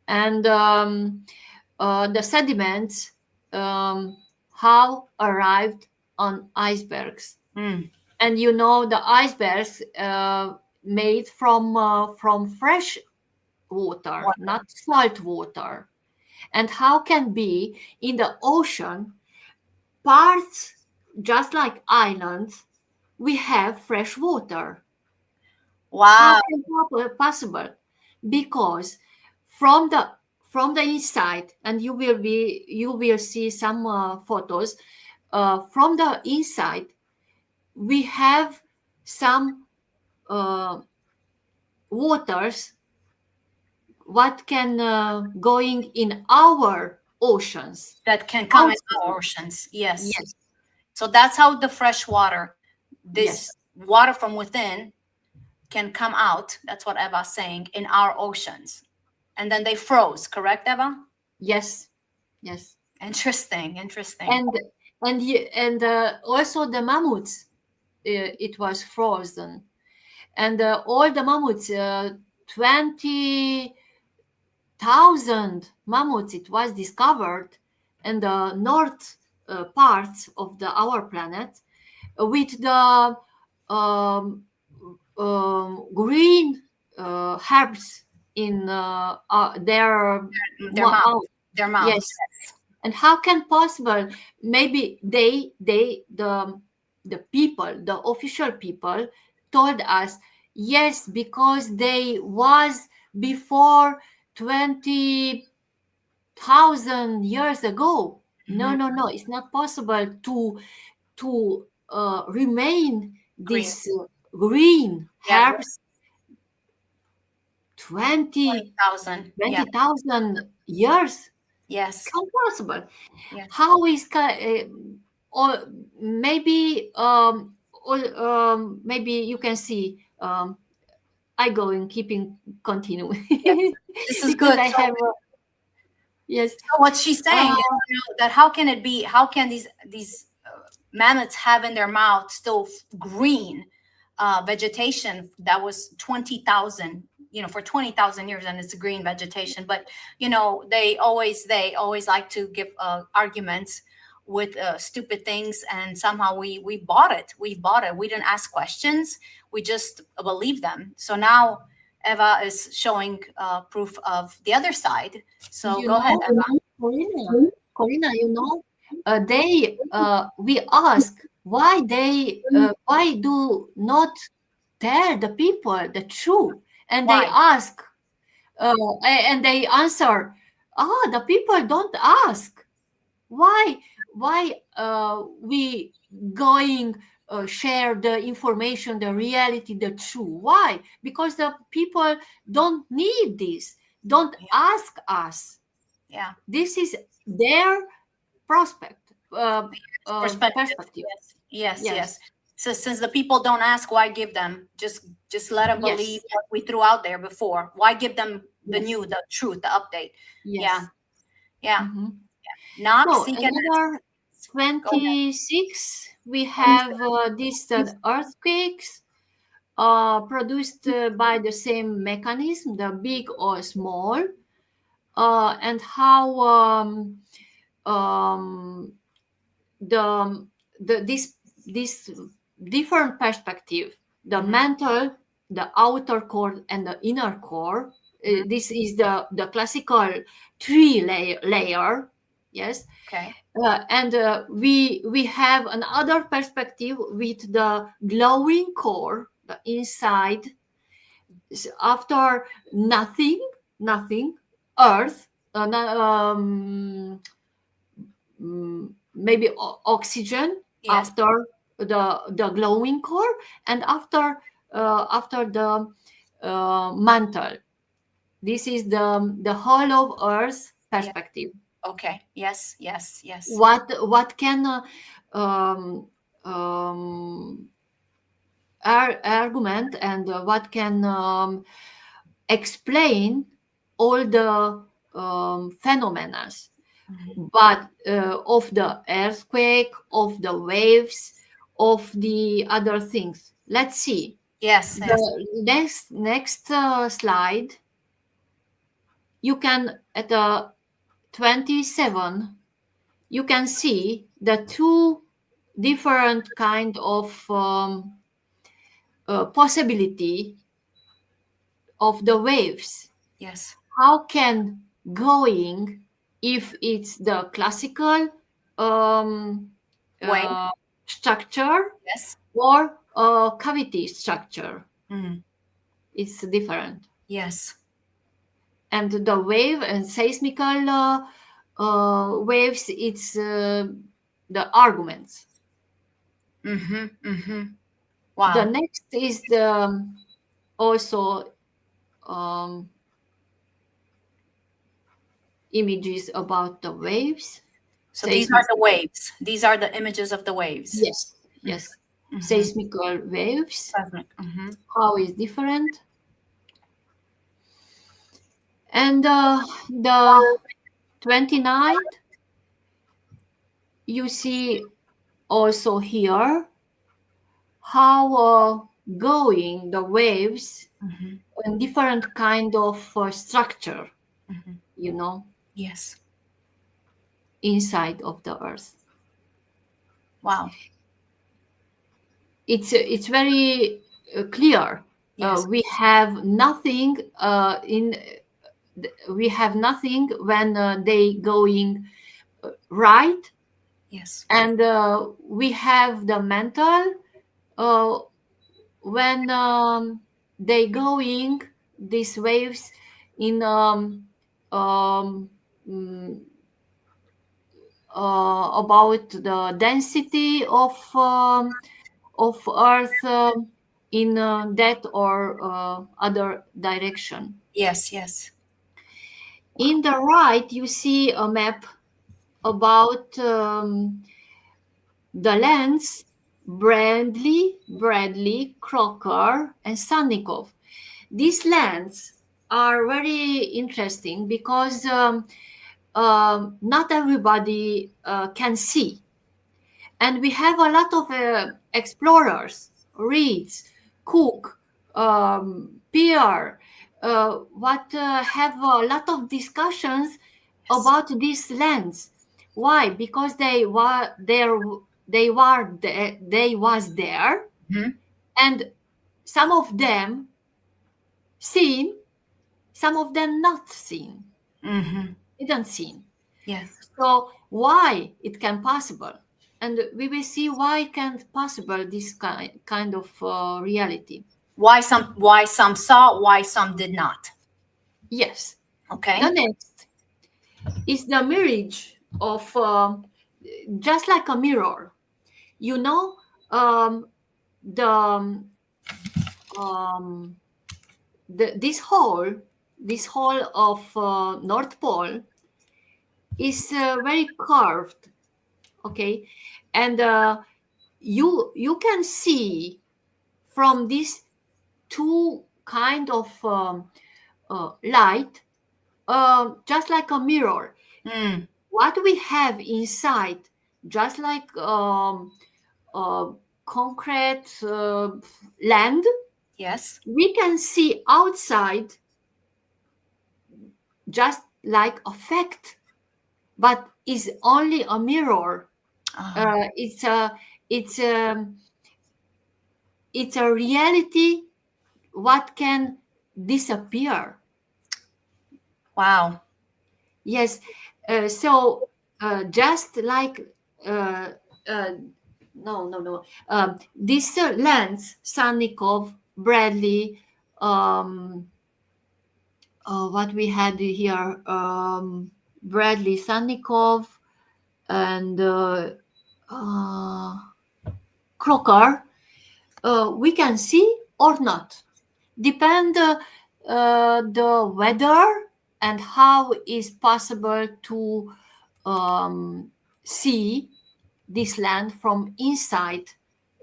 and the sediments how arrived on icebergs. And you know, the icebergs made from fresh water, not salt water. And how can be in the ocean parts, just like islands, we have fresh water? Wow. How is it possible? Because from the inside, and you will see some photos from the inside, we have some waters what can going in our oceans, that can come in our oceans. Yes. Yes. So that's how the fresh water, this Yes. water from within, can come out. That's what Eva's saying, in our oceans. And then they froze, correct, Eva? Yes. Interesting. And also the mammoths, it was frozen, and all the mammoths, 20,000 mammoths, it was discovered in the north parts of our planet, with the green herbs in their mouth. Their mouth. Yes. And how can possible? Maybe the people, the official people, told us yes, because they was before 20,000 years ago. No, it's not possible to remain this green herbs 20,000 years. Yes. How possible? Yes. How is or maybe maybe you can see I go in keeping continue. Yes. This is good. I have Yes. So what she's saying is, that how can it be? How can these mammoths have in their mouth still green vegetation that was 20,000, for 20,000 years, and it's green vegetation. But they always like to give arguments with stupid things, and somehow we bought it. We've bought it. We didn't ask questions. We just believe them. So now Eva is showing proof of the other side. So You go ahead, know, Eva. Corina, we ask why do not tell the people the truth, and they Why? ask, and they answer, the people don't ask. Why we going share the information, the reality, the truth? Why? Because the people don't need this, don't Yeah. ask us. Yeah. This is their prospect Perspective. perspective. Yes. Yes. Yes, Yes. So since the people don't ask, why give them? Just let them believe yes, what we threw out there before. Why give them yes, the truth, the update? Yeah. yes. Yeah. Mhm. Knock, So seek, and another ask. Go ahead. 26, we 26. have these earthquakes produced by the same mechanism, the big or small, and how um, the this different perspective, the Mhm. mantle, the outer core, and the inner core. Mhm. This is the classical three layer. Yes, Okay. and we have another perspective with the glowing core, the inside. After nothing, earth, maybe oxygen Yes. after the glowing core, and after the mantle. This is the whole of earth Yeah. perspective. Okay. Yes. Yes. Yes. What can um, um, argument, and what can explain all the phenomena, Mhm. but of the earthquake, of the waves, of the other things. Let's see Yes. Yes. the next slide. You can at the 27, you can see the two different kind of possibility of the waves. Yes. How can going, if it's the classical um, Way. uh, structure Yes. or cavity structure, Mhm. it's different. Yes. And the wave and seismical waves, it's the arguments. Mm-hmm. Mm-hmm. The Wow. next is the also um, images about the waves, So these are seismic. the waves. These are the images of the waves. Yes, yes, Mm-hmm. seismical waves. Seismic. Mm-hmm. How is different, and the 29th, you see also here how going the waves Mm-hmm. and different kind of structure, Mm-hmm. you know, Yes. inside of the earth. Wow. It's very clear. Yes. We have nothing in we have nothing when they going right, Yes. and we have the mental uh, when they going these waves in um, mm, about the density of earth in that or other direction. Yes. Yes. Wow. In the right you see a map about the lands Bradley, Crocker, and Sannikov. These lands are very interesting because not everybody can see. And we have a lot of explorers, Reeds, Cook, Pierre, what have a lot of discussions about these lands. Why? Because they were there. They was there, Mhm. and some of them seen, some of them not seen. Mhm. Didn't seen. Yes. So why it can possible, and we will see why it can possible this kind of reality. Why some saw, why some did not. Yes. Okay. The next is the mirage of just like a mirror. You know, the um, this hole of North Pole is very curved. Okay, and you can see from these two kind of light, just like a mirror. Mm. What we have inside, just like uh, concrete land, Yes. we can see outside just like a fact, but is only a mirror. Oh, It's it's a reality what can disappear. wow. Yes. So just like uh, uh, no. This lens, Sannikov, Bradley, um, what we had here, Bradley, Sannikov, and uh, Crocker, we can see or not. Depend the weather and how is possible to see this land from inside,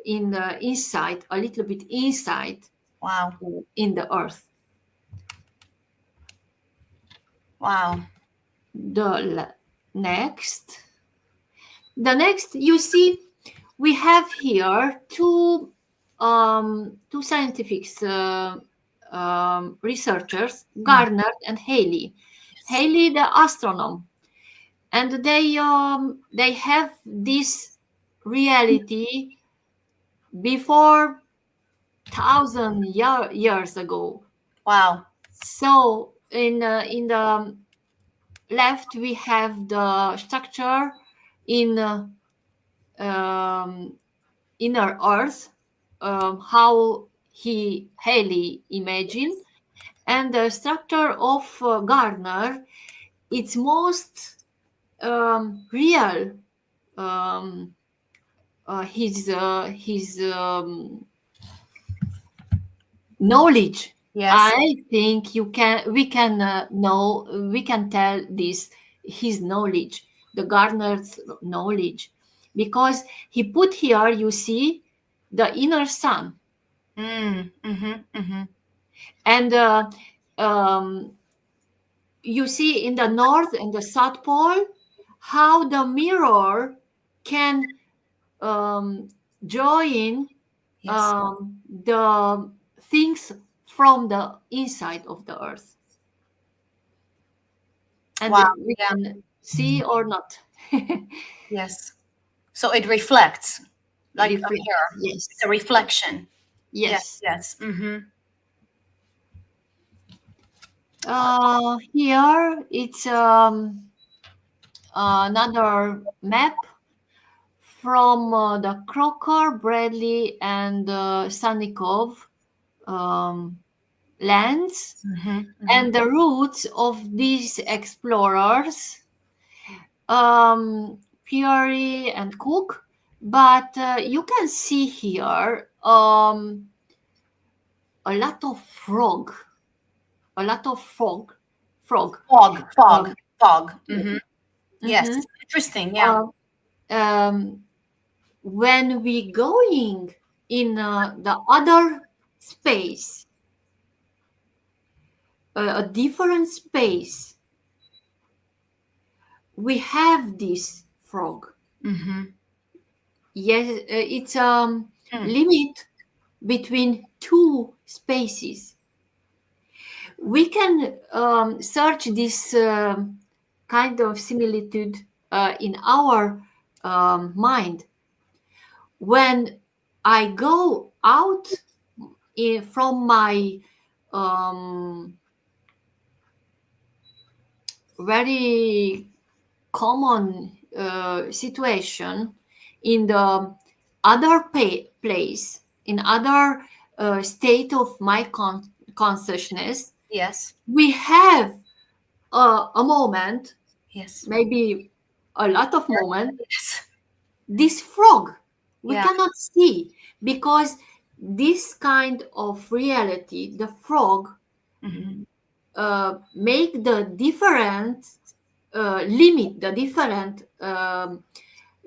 in the inside, a little bit inside Wow. in the earth. Wow. Next, the next, you see, we have here two scientific researchers, Mm. Gardner and Haley. Yes. Haley, the astronomer, and they have this reality before years ago. Wow. So in the left we have the structure in um, inner Earth, how he Haley imagined, and the structure of Gardner. It's most real. Um, his knowledge. Yes. I think we can know, we can tell this, his knowledge, the Gardner's knowledge, because he put here, you see, the inner sun, Mm. Mm-hmm. Mm-hmm. and you see in the north and the south pole how the mirror can um, join Yes. the things from the inside of the earth, and Wow. we Yeah. can see or not. Yes. So it reflects like a Reflect. mirror. It's Yes. a reflection. Yes. Yes. Yes. Mm-hmm. Here it's another map from the Crocker, Bradley, and Sannikov um, lands, Mm-hmm. Mm-hmm. and the routes of these explorers, Peary and Cook. But you can see here a lot of a lot of frog. Fog. Fog. Um, Fog. Mm-hmm. mhm. Yes. Interesting. Yeah. Uh, um, when we going in the other space, a different space, we have this frog. Mm-hmm. Yes, it's Mm. limit between two spaces. We can search this kind of similitude in our mind. When I go out from my um, very common situation in the other place, in other state of my consciousness, Yes. we have a moment, Yes. maybe a lot of moment, Yes. this frog we Yeah. cannot see because this kind of reality, the frog, Mm-hmm. make the different limit the different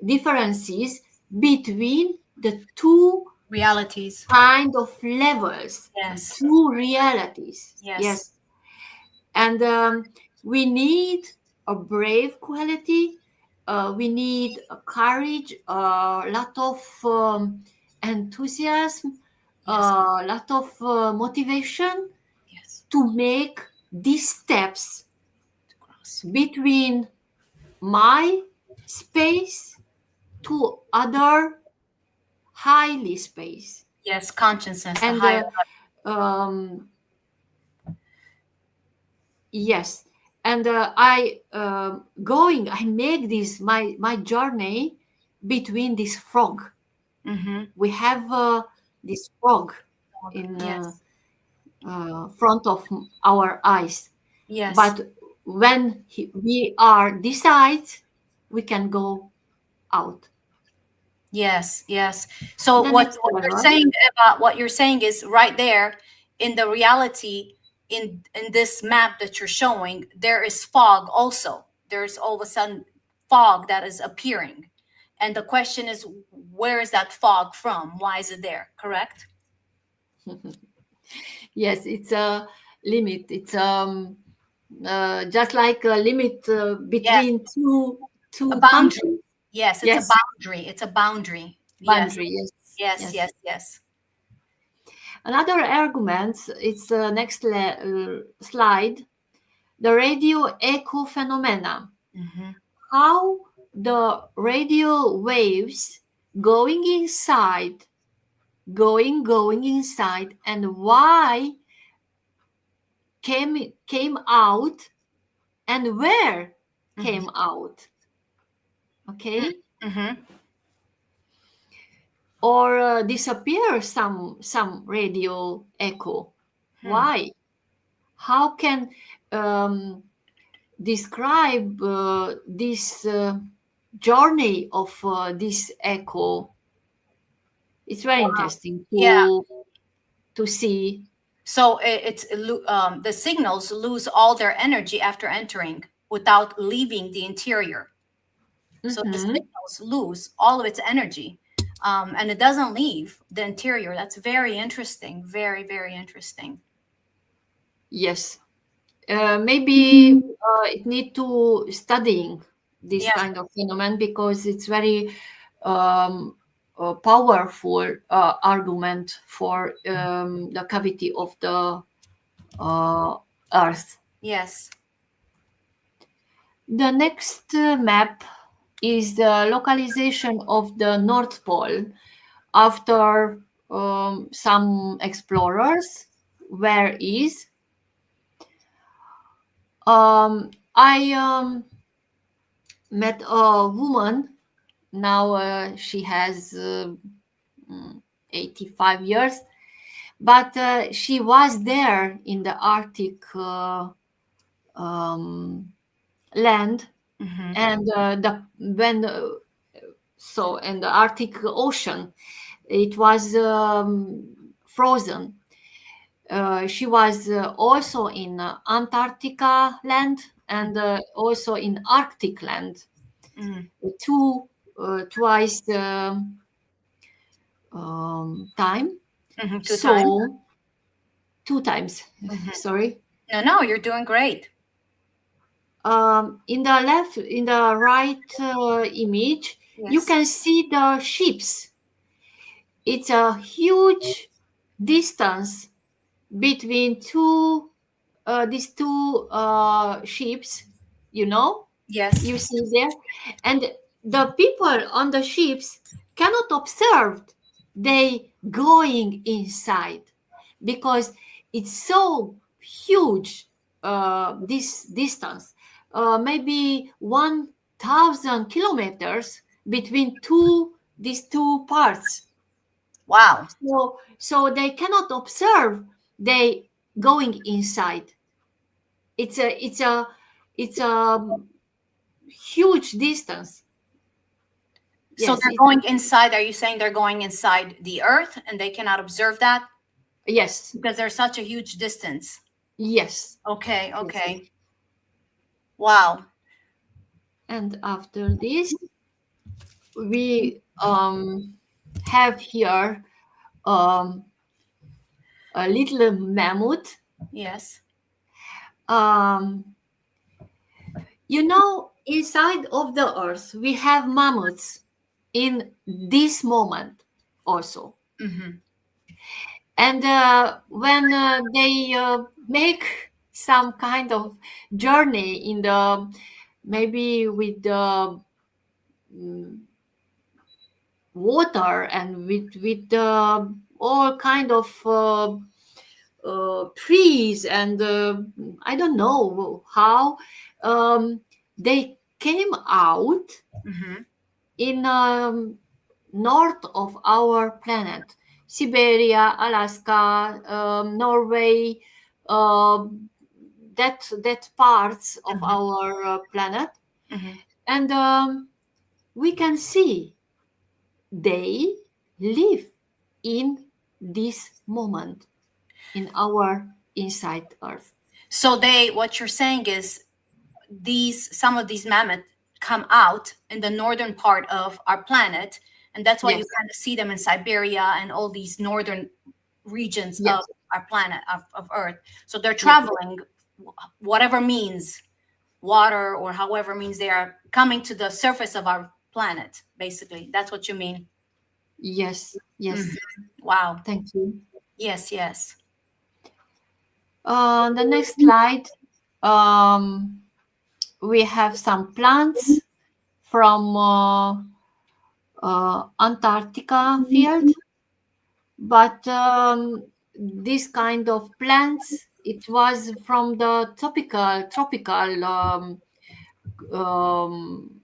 differences between the two Realities. kind of levels, Yes. two realities. Yes. Yes, and we need a brave quality. We need a courage, a lot of enthusiasm, Yes. a lot of motivation Yes. to make these steps To cross. between my space to other highly space. Yes. Consciousness, the And higher. um, yes, and I make this my journey between this frog. Mm-hmm. We have this frog in Yes. front of our eyes, Yes. but when we are decide, we can go out. Yes, yes. So The what next what you're level. saying about what you're saying is right there in the reality in this map that you're showing, there is fog also. There's all of a sudden fog that is appearing. And the question is, where is that fog from? Why is it there? Correct? Yes, it's a limit. It's just like a limit Yes, between a two boundary. countries. Yes, it's a Yes, boundary. It's a boundary. Yes, boundary. Yes, yes, yes. yes, yes. Another argument. It's the next slide. The radio echo phenomena. Hmm. How the radio waves going inside, going inside, and why came out and where Hmm. came out. Okay, Hmm. or disappear some radio echo. Hmm. Why? How can um, describe this journey of this echo? It's very Wow. interesting Yeah. to see. So the signals lose all their energy after entering without leaving the interior. So the Mhm. signals lose all of its energy, and it doesn't leave the interior. That's very interesting. Very, very interesting. Yes, maybe it need to studying this Yeah. kind of phenomenon because it's very um, powerful argument for the cavity of the uh, Earth. Yes. The next map is the localization of the North Pole after some explorers. Where is I met a woman. Now she has 85 years, but she was there in the Arctic um, land, Hmm. and the when so in the Arctic Ocean, it was frozen. She was also in Antarctica land and also in Arctic land. Hmm. Twice time. Hmm. Two times. So two times. Hmm. Sorry. No, no, you're doing great. In the left, in the right image, you Yes. can see the ships. It's a huge distance between these two ships, you know, Yes. you see there, and the people on the ships cannot observe they going inside because it's so huge, this distance, maybe 1,000 kilometers between these two parts. Wow. So they cannot observe they going inside. It's a huge distance. So Yes, they're going inside. Are you saying they're going inside the Earth and they cannot observe that yes, because there's such a huge distance? yes, Okay. yes. Okay. Wow. And after this, we have here um, a little mammoth. Yes. Um, inside of the earth, we have mammoths in this moment also. Hmm. And when they make some kind of journey in the maybe with the mm, water and with all kind of trees and I don't know how they came out Hmm. in north of our planet, Siberia, Alaska, Norway, uh, that parts of Hmm. our planet, Hmm. and we can see they live in this moment in our inside Earth. So what you're saying is some of these mammoths come out in the northern part of our planet, and that's why you Yes, kind of see them in Siberia and all these northern regions of yes, our planet of Earth. So they're yes, traveling, whatever means, water or however means they are coming to the surface of our planet. Basically, that's what you mean. yes, Mhm. yes. Wow. Thank you. Yes. Yes. The next slide, um, we have some plants from Antarctica field, but this kind of plants it was from the tropical um,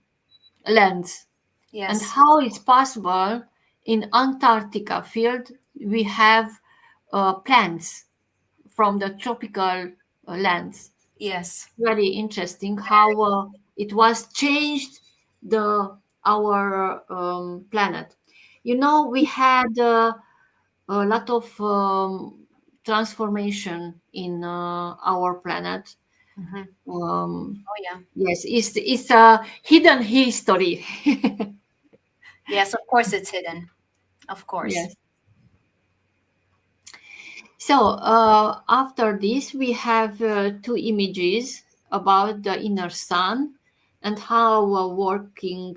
lands. And Yes. how it's possible in Antarctica field we have plants from the tropical lands. Yes. Very interesting how it was changed the our planet. We had a lot of transformation in our planet. Hmm. um, Oh yeah. yes, it's a hidden history. Yes. Of course, it's hidden. Of course. Yes. So after this, we have two images about the inner sun and how working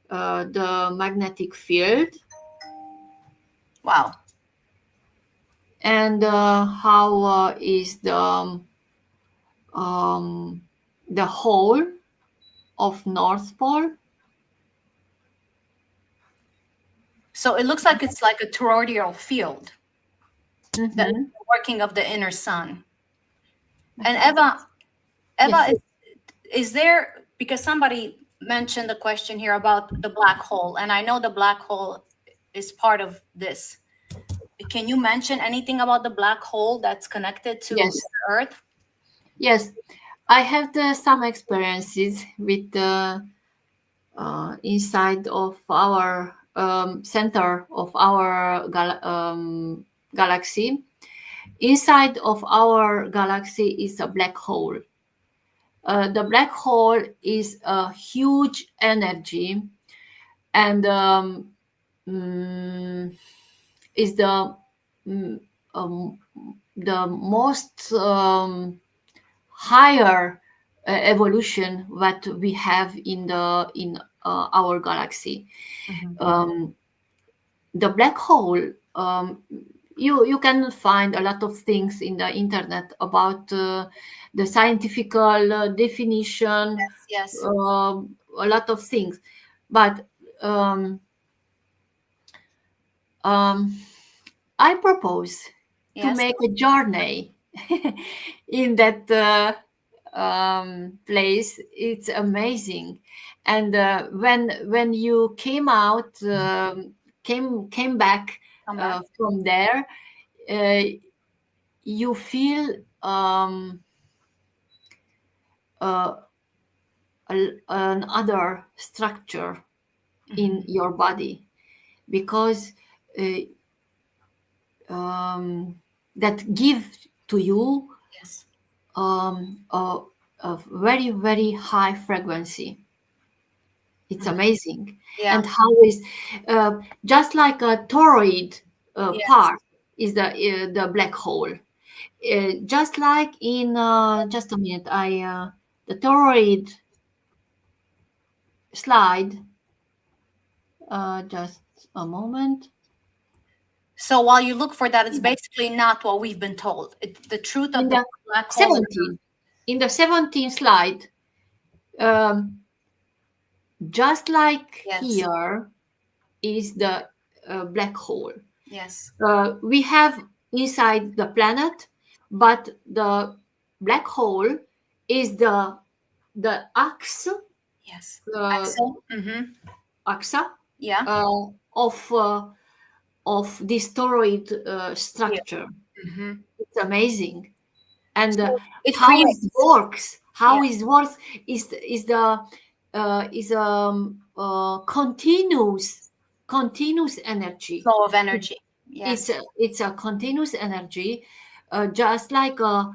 the magnetic field, Wow. and how is the whole of North Pole. So it looks like it's like a toroidal field, the Mm-hmm. working of the inner sun. And Eva, Yes, is there, because somebody mentioned the question here about the black hole, and I know the black hole is part of this. Can you mention anything about the black hole that's connected to yes, Earth? yes. I have some experiences with the inside of our center of our galaxy. Inside of our galaxy is a black hole. The black hole is a huge energy and mm, is mm, um, the most higher evolution that we have in our galaxy. Mhm. Um, the black hole, you can find a lot of things in the internet about the scientific definition, Yes, yes, a lot of things, but um, um, I propose to yes. make a journey in that place. It's amazing, and when you came out, came back Come back. from there, uh, you feel uh, another structure in Mhm. your body, because uh, that give to you Yes. um, a, a very very high frequency. It's Mhm. amazing. Yeah. And how is just like a toroid Yes. part is the black hole, just like in just a minute, I the toroid slide, just a moment. So while you look for that, it's basically not what we've been told. The truth In of the the black hole is not. 17 in the 17th slide, um, just like Yes. here is the black hole. Yes. We have inside the planet, but the black hole is the Yes. uh, Axel. Mm-hmm. axa Yeah. uh, of this toroid Yeah. structure. Mm-hmm. It's amazing. And So it how it creates. works, Yeah. is the is continuous energy. Flow of energy. It's Yes. a continuous energy, just like a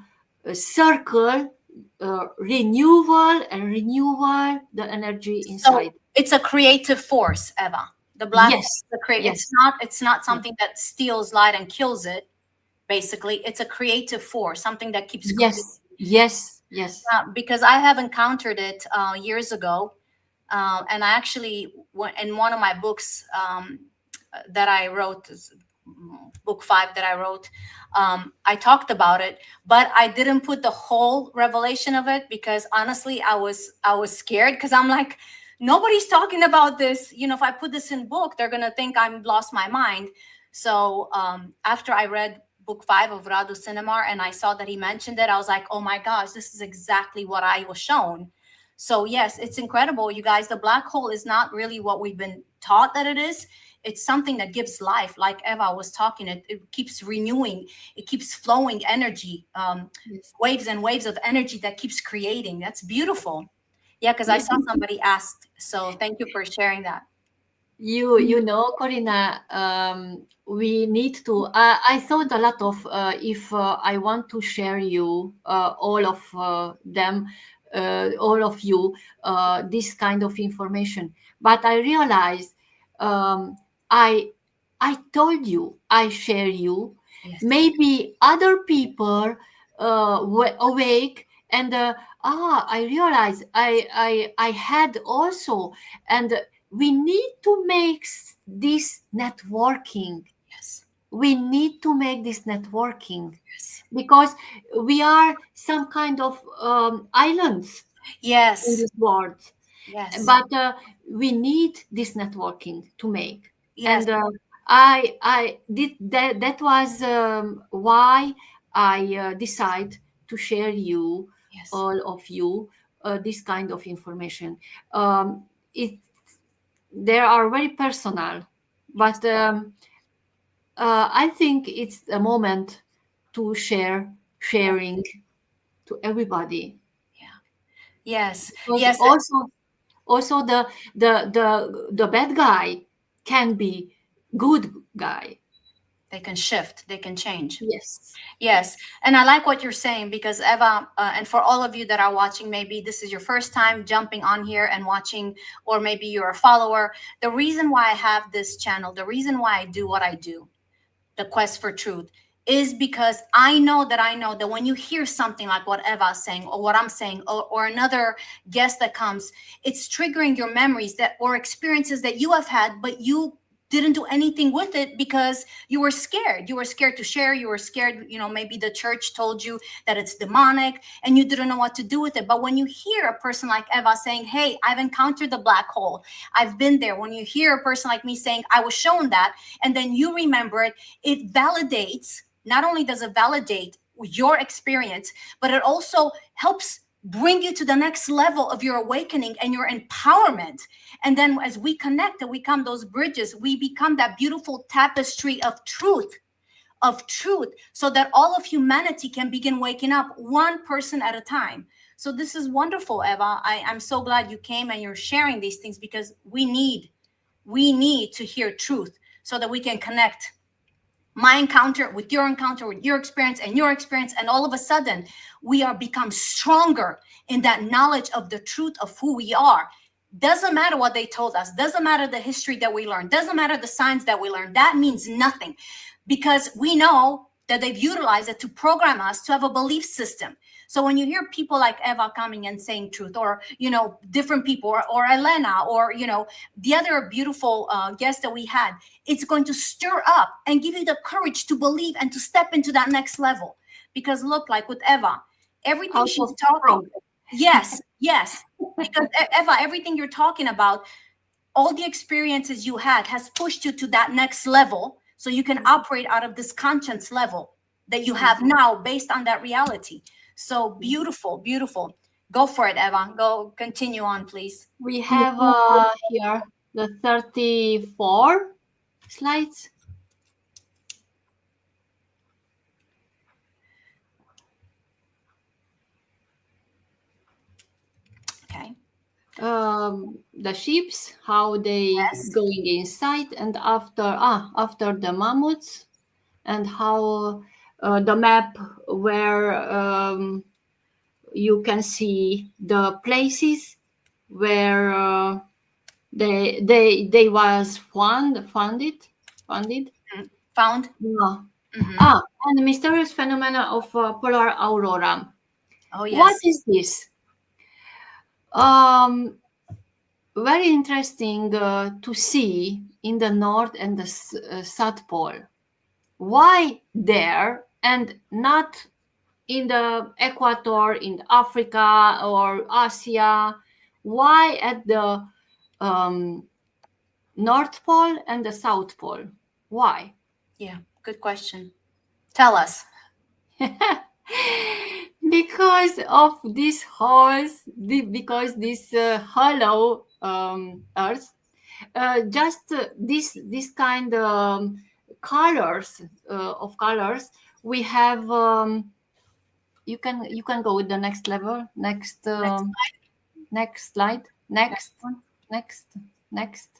circle, renewal and renewal the energy So inside. it's a creative force, Eva. The black hole Yes, is a create. yes, It's not yes, something that steals light and kills it. Basically, it's a creative force, something that keeps creating. yes, yes, yes. Because I have encountered it years ago, and I actually in one of my books that I wrote, book 5 that I wrote, I talked about it, but I didn't put the whole revelation of it because honestly, I was scared because I'm like, nobody's talking about this. If I put this in book, they're gonna think I'm lost my mind. So after I read book 5 of Radu Cinemar and I saw that he mentioned it, I was like, oh my gosh, this is exactly what I was shown. So yes, it's incredible, you guys. The black hole is not really what we've been taught that it is. It's something that gives life, like Eva was talking. It keeps renewing, it keeps flowing energy, Yes. waves and waves of energy that keeps creating. That's beautiful. Yeah, because I You, saw somebody asked. So thank you for sharing that. you know, Corina, we need to. I thought a lot of if I want to share you all of them, all of you, this kind of information. But I realized um, I I told you I share you. Yes. Maybe other people awake and I realized I had also, and we need to make this networking. Yes. We need to make this networking Yes. because we are some kind of islands in Yes. this world, Yes. but we need this networking to make. Yes. And I did that. That was why I decide to share you, Yes. all of you, this kind of information. It They are very personal, Yes. but I think it's a moment to Yeah. sharing to everybody. Yeah. Yes. Because Yes. also the bad guy can be good guy. They can shift. They can change. Yes. Yes, and I like what you're saying because Eva, and for all of you that are watching, maybe this is your first time jumping on here and watching, or maybe you're a follower. The reason why I have this channel, the reason why I do what I do, the quest for truth, is because I know that when you hear something like what Eva's saying or what I'm saying, or another guest that comes, it's triggering your memories that or experiences that you have had, but you didn't do anything with it because you were scared. You were scared to share. You were scared, maybe the church told you that it's demonic and you didn't know what to do with it. But when you hear a person like Eva saying, hey, I've encountered the black hole, I've been there. When you hear a person like me saying, I was shown that, and then you remember it, it validates. Not only does it validate your experience, but it also helps bring you to the next level of your awakening and your empowerment. And then as we connect and we become those bridges, we become that beautiful tapestry of truth, so that all of humanity can begin waking up one person at a time. So this is wonderful, Eva. I'm so glad you came and you're sharing these things, because we need to hear truth so that we can connect my encounter with your experience and your experience, and all of a sudden we are become stronger in that knowledge of the truth of who we are. Doesn't matter what they told us, doesn't matter the history that we learned, doesn't matter the science that we learned. That means nothing, because we know that they've utilized it to program us to have a belief system. So when you hear people like Eva coming and saying truth, or different people, or Elena, or the other beautiful guests that we had, it's going to stir up and give you the courage to believe and to step into that next level. Because look, like with Eva, everything Out she's of talking, progress. yes, because Eva, everything you're talking about, all the experiences you had has pushed you to that next level, so you can operate out of this conscience level that you have now based on that reality. So beautiful, beautiful. Go for it, Eva. Go, continue on, please. We have here the 34 slides. Okay. The ships, how they Yes. going inside, and after the mammoths, and how the map where you can see the places where they was funded. Found. Yeah. Mhm. And the mysterious phenomena of polar aurora. Oh What yes. is this? Um, Very interesting to see in the North and the South Pole. Why there and not in the equator, in Africa or Asia? Why at the um, North Pole and the South Pole? Why? Yeah, good question. Tell us. Because of this holes, because this hollow Earth, just this kind colors of colors we have. You can go with the next level, Next, next slide, next one. next next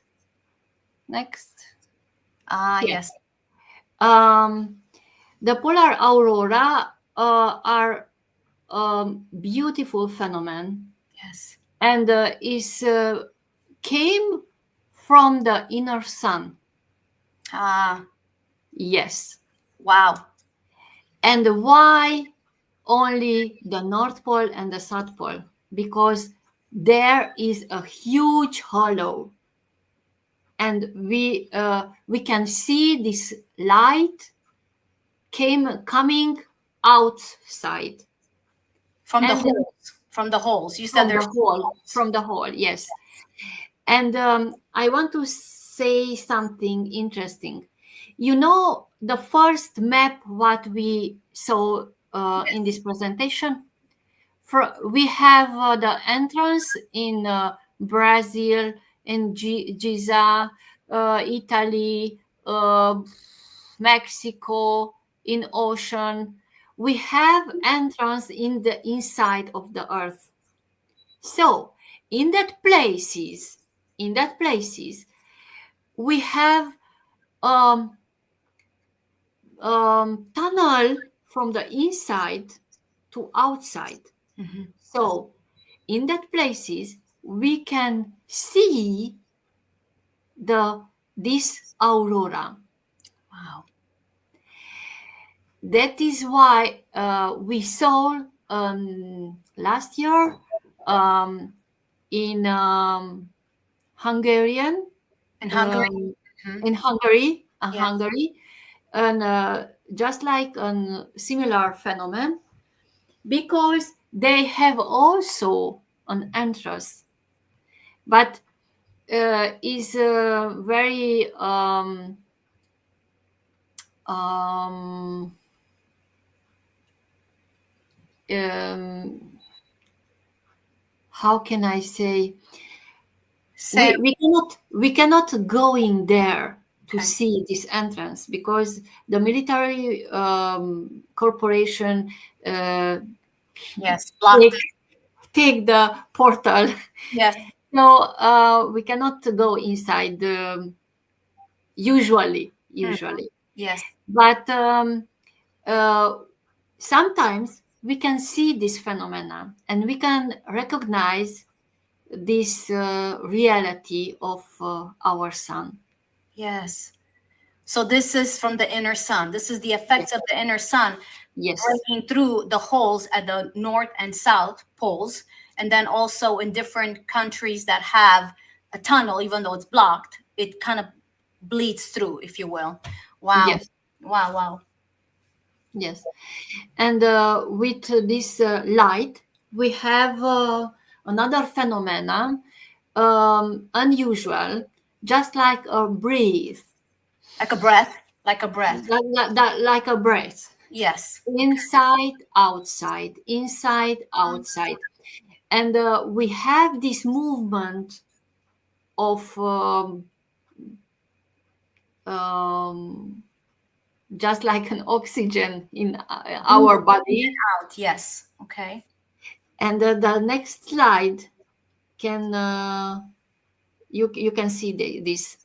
next. Ah, Yes. yes. The polar aurora are beautiful phenomenon, Yes. and is came from the inner sun. Ah, Yes. wow. And why only the North Pole and the South Pole? Because there is a huge hollow, and we can see this light coming outside. From the And holes. From the holes. You said there's two holes. from the hole, yes. And I want to say something interesting. You know, the first map what we saw in this presentation, we have the entrance in Brazil, in Giza, Italy, Mexico, in ocean. We have entrance in the inside of the earth. So in that places, we have um, tunnel from the inside to outside. Mhm. So in that places, we can see this aurora. Wow. That is why we saw last year um, in Hungarian In Hungary? um, Mhm. in Hungary, Yes. and just like a similar phenomenon, because they have also an entrance, but is very um, um, how can I say, Say, we cannot go in there to okay. see this entrance because the military corporation uh, Yes. Blocked take it. take the portal. Yes. So we cannot go inside Mhm. usually, Yes. but uh, sometimes we can see this phenomena and we can recognize this reality of our sun. Yes. So this is from the inner sun. This is the effects of the inner sun Yes, breaking through the holes at the north and south poles, and then also in different countries that have a tunnel, even though it's blocked, it kind of bleeds through, if you will. Wow. yes, Wow. Wow. yes. And with this light, we have another phenomenon, unusual, just like a breath, Like a breath. Like a breath. like a breath, Yes. inside, outside. And we have this movement of um, just like an oxygen in In our body. and out. Yes. Okay. And the next slide can you can see this.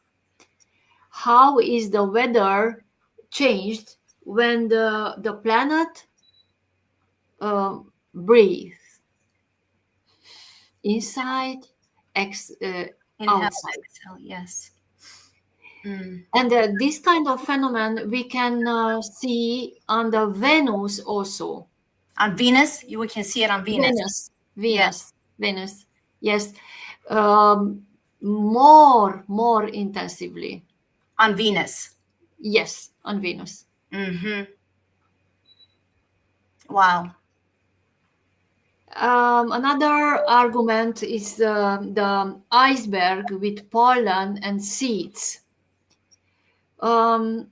How is the weather changed when the planet breathes inside, Inhale, outside? exhale. Yes. Mm. And this kind of phenomenon we can see on the Venus also. On Venus, we can see it on Venus. Venus, Yes. Venus, Venus. Yes, more intensively. On Venus. Yes, on Venus. Mm-hmm. Wow. Another argument is the iceberg with pollen and seeds. Um,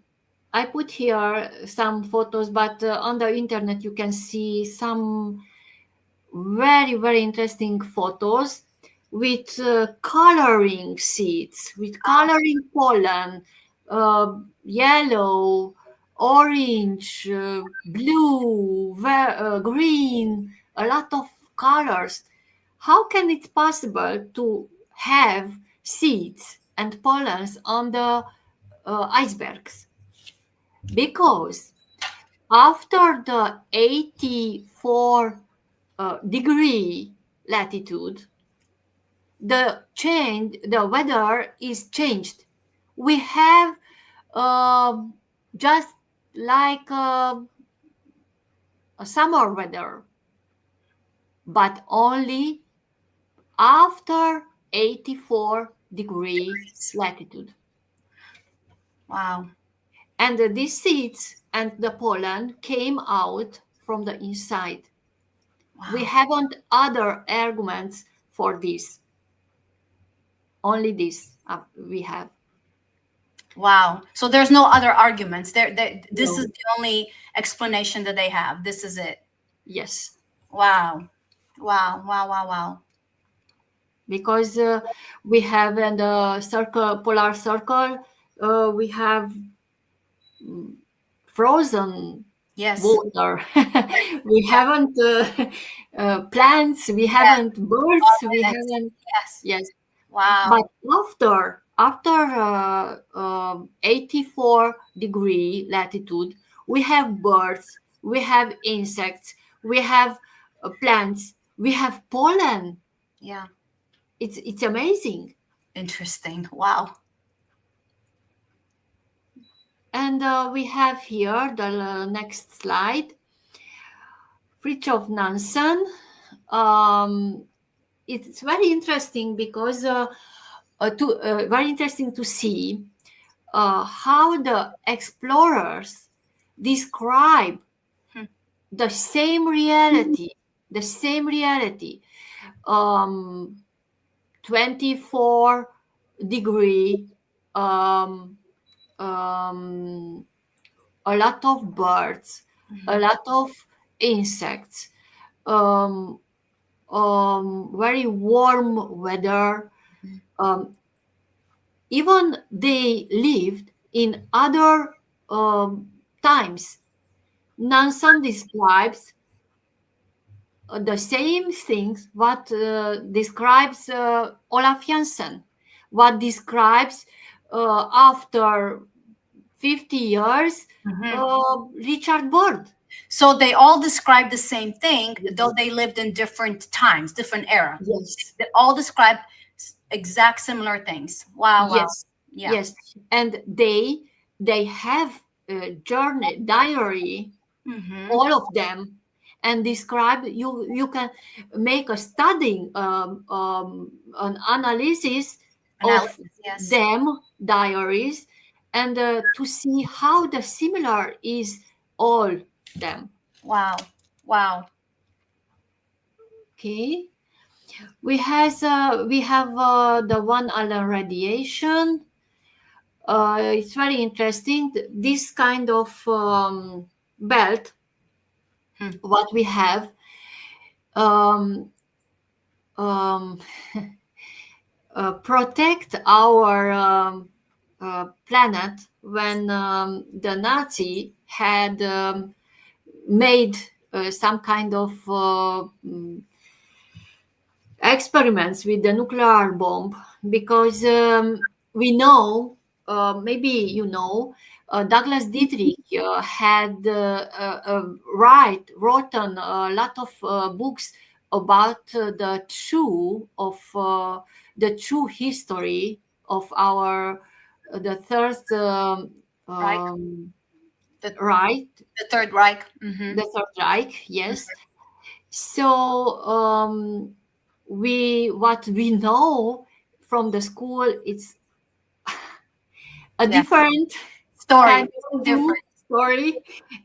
I put here some photos, but on the internet you can see some very interesting photos with coloring seeds, with coloring pollen, yellow, orange, blue, green, a lot of colors. How can it possible to have seeds and pollens on the icebergs? Because after the 84 degree latitude, the weather is changed. We have um just like a summer weather, but only after 84-degree latitude. Wow. And these seeds and the pollen came out from the inside. We Wow. haven't other arguments for this. Only this we have. Wow. So there's no other arguments. This is No. the only explanation that they have. This is it. Yes, Wow. Wow. Wow. Wow. Wow. because we have in the circle, polar circle, we have frozen Yes. water. We haven't plants. We Yes. haven't birds. We Continents. haven't. Yes. Yes, but Wow. after 84-degree latitude, we have birds. We have insects. We have plants. We have pollen. Yeah. It's amazing. Interesting. Wow. And we have here the next slide. Fridtjof Nansen. Um, it's very interesting because very interesting to see how the explorers describe Hmm. the same reality, the same reality. Um, 24-degree, um, um, a lot of birds, a Mhm. lot of insects, um, very warm weather. Mhm. Um, even they lived in other times. Nansen describes the same things what describes Olaf Janssen, what describes after 50 years Mhm. Richard Byrd. So they all describe the same thing, though Yes, they lived in different times, different era. yes, They all describe exact similar things. Wow, wow. yes, Yeah. yes, and they have a journey diary, Hmm. all of them, and describe. You can make a studying an analysis of Analysis, yes. them diaries, and to see how the similar is all them. Wow. Wow. Okay, we have the one Allen radiation. It's very interesting. This kind of belt, Hmm. what we have, um, um, protect our planet when the Nazi had made some kind of experiments with the nuclear bomb, because we know, maybe you know, Douglas Dietrich had written a lot of books about the true history of our the third Reich. um, The, Reich, the Third Reich. Hmm. the Third Reich, yes. So we what we know from the school, it's a Yeah. different kind Story. of true Different. story,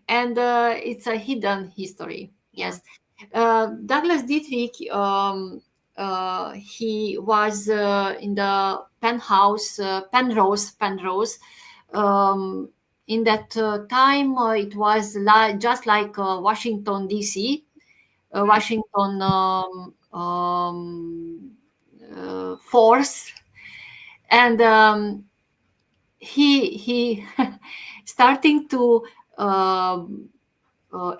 and it's a hidden history. Yeah. Yes, Douglas Dietrich. He was in the penthouse, Penrose. Um, in that time, it was just like Washington D.C. Mm. Washington force, and he starting to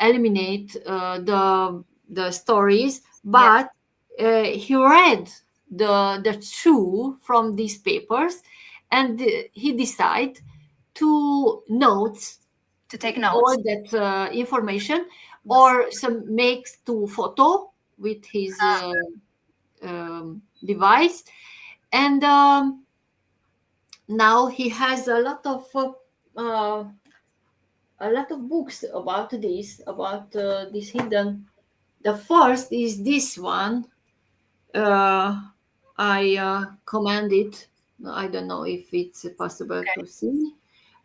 eliminate the stories, Yeah. but he read the true from these papers, and he decided to note To take all notes. that information, Yes. or some makes to photo with his Ah, device, and now he has uh, a lot of books about this hidden. The first is this one. uh, I command it. I don't know if it's possible okay. to see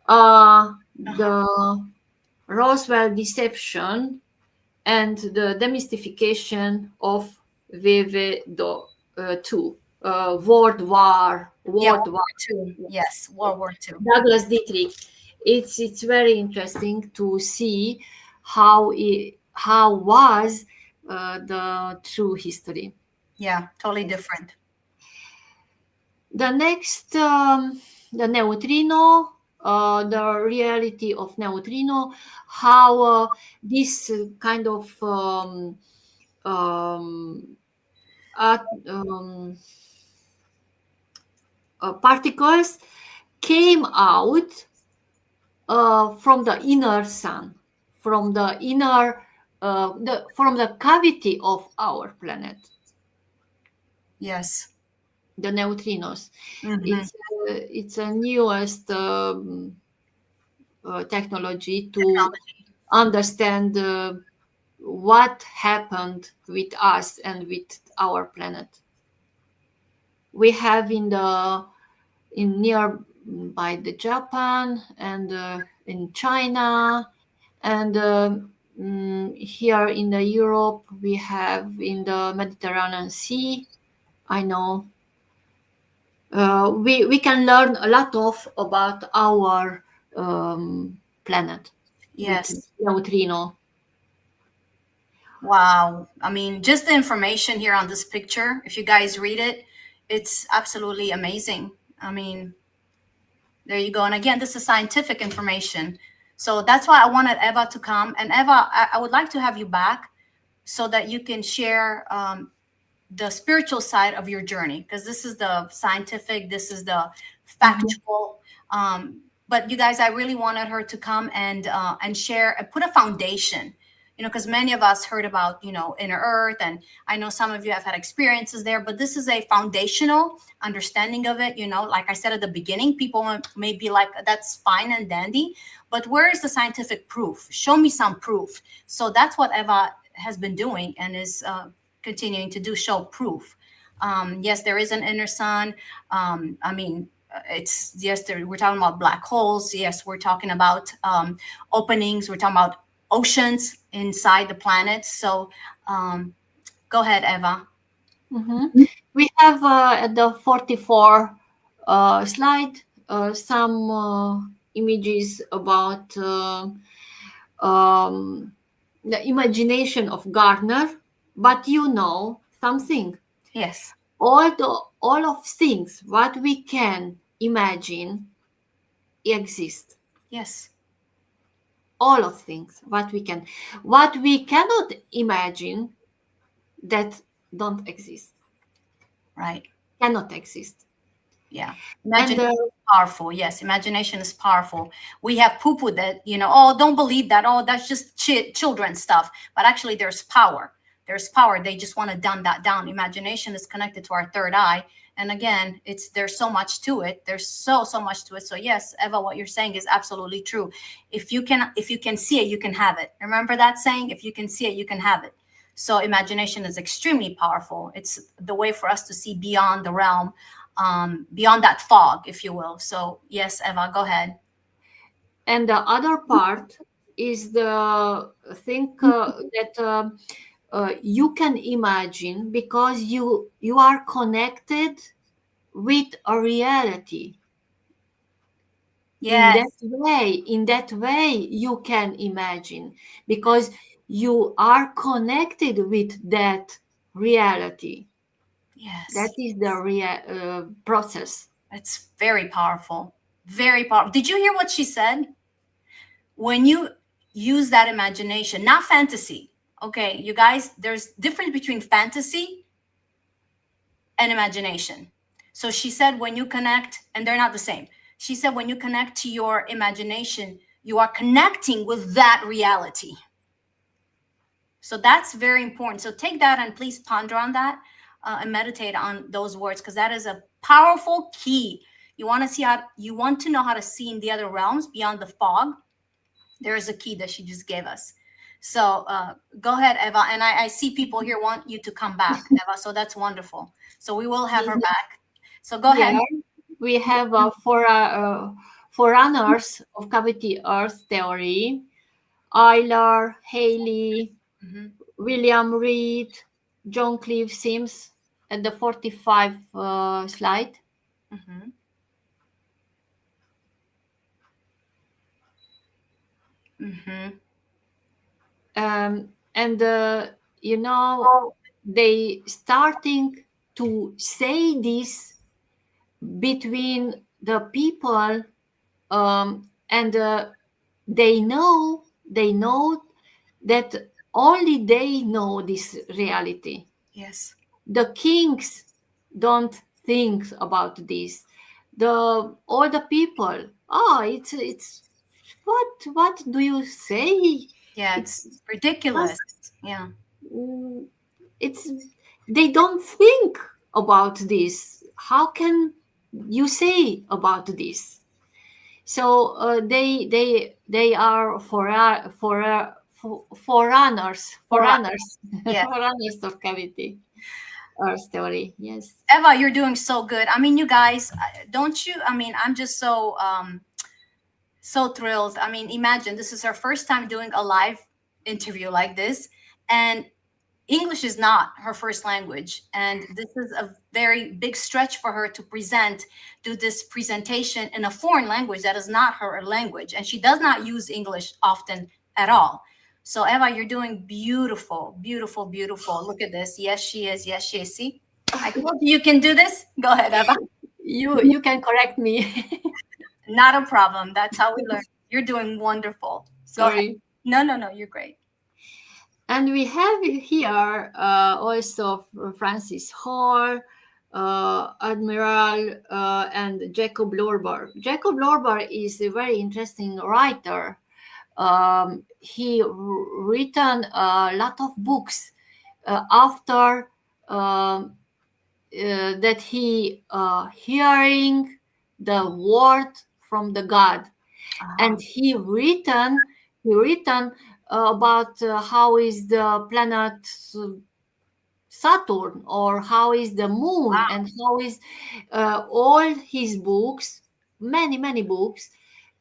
Uh-huh. the Roswell deception and the demystification of VV2, Yeah, World World War. War Two. Yes, World War Two. Douglas Dietrich. It's very interesting to see how was the true history. Yeah, totally different. The next, the neutrino, the reality of neutrino, how this kind of um, at, particles came out from the inner sun, from the inner, from the cavity of our planet, Yes. the neutrinos. Hmm. It's a newest technology to Technology. understand what happened with us and with our planet. We have in near by the Japan and in China and here in the Europe we have in the Mediterranean Sea. I know we can learn a lot of about our planet with Yes. neutrino. Wow. I mean, just the information here on this picture, if you guys read it, it's absolutely amazing. I mean, there you go. And again, this is scientific information. So that's why I wanted Eva to come. And Eva, I would like to have you back so that you can share the spiritual side of your journey, because this is the scientific, this is the Mhm. factual. But you guys, I really wanted her to come and share and put a foundation, because many of us heard about inner earth, and I know some of you have had experiences there, but this is a foundational understanding of it. Like I said at the beginning, people may be like, that's fine and dandy, but where is the scientific proof? Show me some proof. So that's what Eva has been doing and is continuing to do, show proof. Yes, there is an inner sun. I mean, it's yes, we're talking about black holes. Yes, we're talking about openings. We're talking about oceans inside the planet. So go ahead, Eva. Mhm. We have at the 44 slide some images about um, the imagination of Gardner, but something. Yes, All of things what we can imagine exist. yes, All of things what we cannot imagine that don't exist, right. cannot exist. Yeah. And Imagination is powerful. Yes, imagination is powerful. We have poo-poo that, oh, don't believe that. Oh, that's just children stuff. But actually, there's power. There's power. They just want to dumb that down. Imagination is connected to our third eye. And again, there's so much to it. There's so much to it. So yes, Eva, what you're saying is absolutely true. If you can see it, you can have it. Remember that saying? If you can see it, you can have it. So imagination is extremely powerful. It's the way for us to see beyond the realm, beyond that fog, if you will. So yes, Eva, go ahead. the other part is the thing that you can imagine because you are connected with a reality. In that Yes, way you can imagine because you are connected with that reality. That yes, is the process. it's very powerful. Very powerful. Did you hear what she said? When you use that imagination, not fantasy. Okay, you guys, there's difference between fantasy and imagination. So she said when you connect, and they're not the same. She said when you connect to your imagination, you are connecting with that reality. So that's very important. So take that and please ponder on that, and meditate on those words, because that is a powerful key. You want to know how to see in the other realms beyond the fog. There is a key that she just gave us. So go ahead, Eva. And I see people here want you to come back, Eva. So that's wonderful. So we will have her back. So go Yeah, ahead. we have forerunners of cavity Earth theory: Euler, Haley, Hmm. William Reed, John Cleave Sims at the 45 slide. Hmm. Hmm. And they starting to say this between the people, and they know that only they know this reality. Yes. The kings don't think about this. The all the people, it's what do you say? Yeah, It's it's just ridiculous. Yeah. mm, it's they don't think about this. How can you say about this? So they are forerunners, All right. forerunners, Yeah. forerunners of cavity Earth theory. Yes. Eva, you're doing so good. I mean, you guys, don't you? I mean, I'm just so thrilled. I mean, imagine this is her first time doing a live interview like this, and English is not her first language, and this is a very big stretch for her to do this presentation in a foreign language that is not her language, and she does not use English often at all. So, Eva, you're doing beautiful, beautiful, beautiful. Look at this. Yes, she is. Yes, she is. See, I told you you can do this. Go ahead, Eva. You can correct me. Not a problem. That's how we learn. You're doing wonderful. Go ahead. Sorry. No, no, no. You're great. And we have here also Francis Hall, Admiral, and Jacob Lorber. Jacob Lorber is a very interesting writer. He written a lot of books after that he hearing the word from the God, and he written about how is the planet Saturn, or how is the moon, Wow. and how is all his books, many books.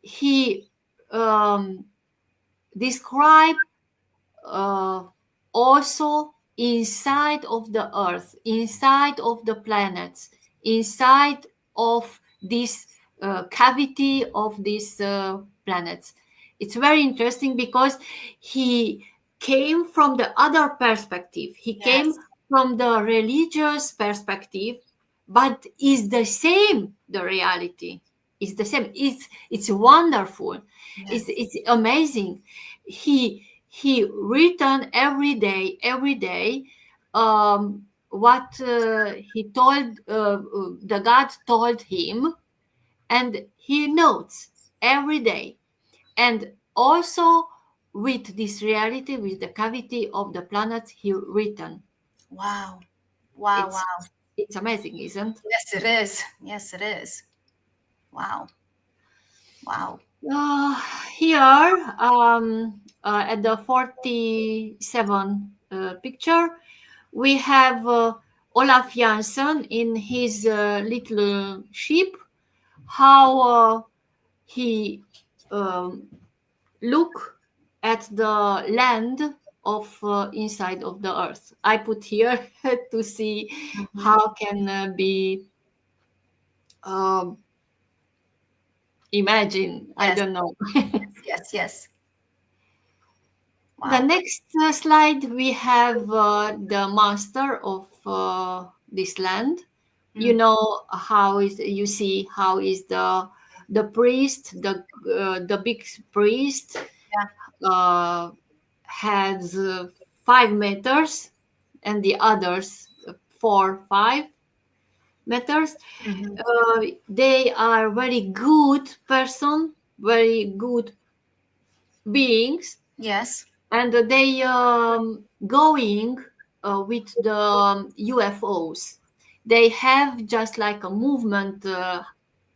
He describe uh, also inside of the earth, inside of the planets, inside of this cavity of these planets. It's very interesting because he came from the other perspective. He came Yes. from the religious perspective, but is the same. The reality is the same. It's wonderful. Yes. It's amazing. He written every day what he told the God told him, and he notes every day. And also with this reality, with the cavity of the planets, he written. Wow. Wow. It's Wow. it's amazing, isn't? Yes, it is. Yes, it is. Wow. Wow. Uh, Here, at the 47 picture, we have Olaf Jansson in his little ship, how he um, look at the land of inside of the earth. I put here to see Mhm. how can be um, imagine. I Yes. don't know. Yes. Yes. The Wow. next slide, we have the master of this land. You Mm. know how is you see how is the priest, the big priest Yeah. uh, has 5 meters, and the others 4, 5 meters. Mhm. They are very good person, very good beings, Yes. and they going with the UFOs. They have just like a movement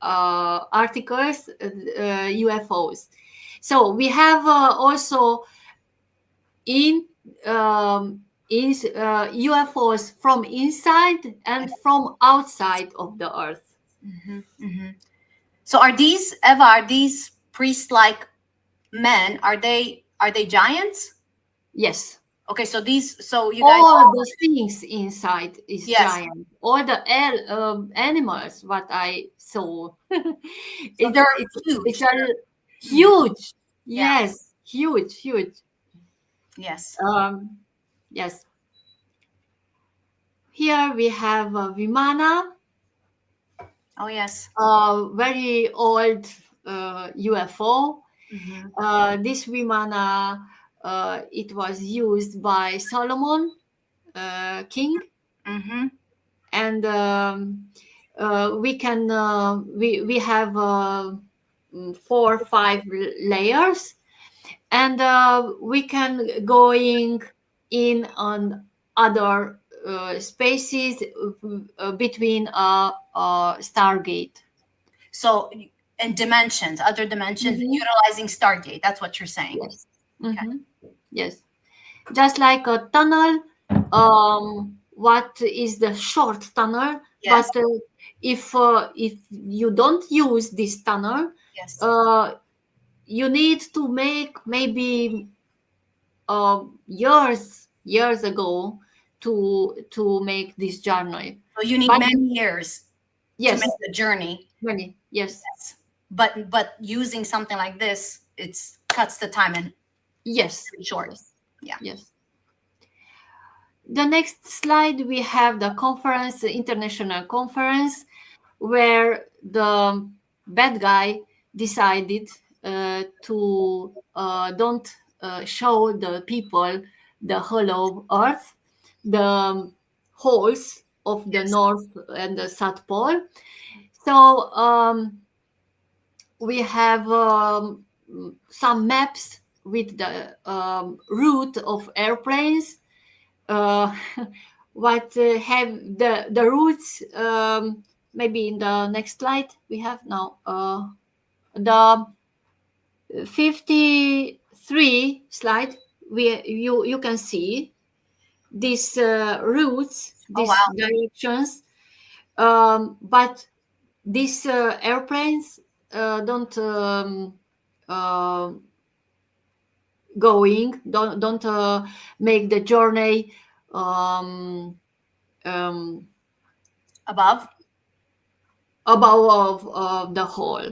articles, UFOs. So we have also in UFOs from inside and from outside of the Earth. Hmm. Hmm. So are these Eva? Are these priest-like men? Are they giants? Yes. Okay. So these. So you guys. All the things inside is Yes. giant. All the animals what I saw, So they're it's huge. a Mhm. huge. Yeah. Yes, huge. Yes. Um, yes. Here we have Vimana, Oh yes. very old UFO. Hmm. This Vimana, it was used by Solomon King, Hmm. and we have 4 or 5 layers, and we can going in on other spaces between Stargate. So And dimensions, other dimensions, Mhm. utilizing Stargate. That's what you're saying. Yes. Hmm. Yes. Just like a tunnel, what is the short tunnel? Yes, But if you don't use this tunnel, yes. uh, you need to make maybe years ago to make this journey. So you need But many years to make yes, the journey. many, yes, Yes. But using something like this, it's cuts the time in yes, pretty short. yes, Yeah. yes. The next slide, we have the conference, the international conference, where the bad guy decided to don't show the people the hollow earth, the holes of the Yes. north and the south pole. So we have some maps with the route of airplanes, uh, what have the routes. Maybe in the next slide we have now the 53 slide. You can see these routes, Oh these wow. directions, but these airplanes don't uh, don't make the journey um, um, Above. above of the hole.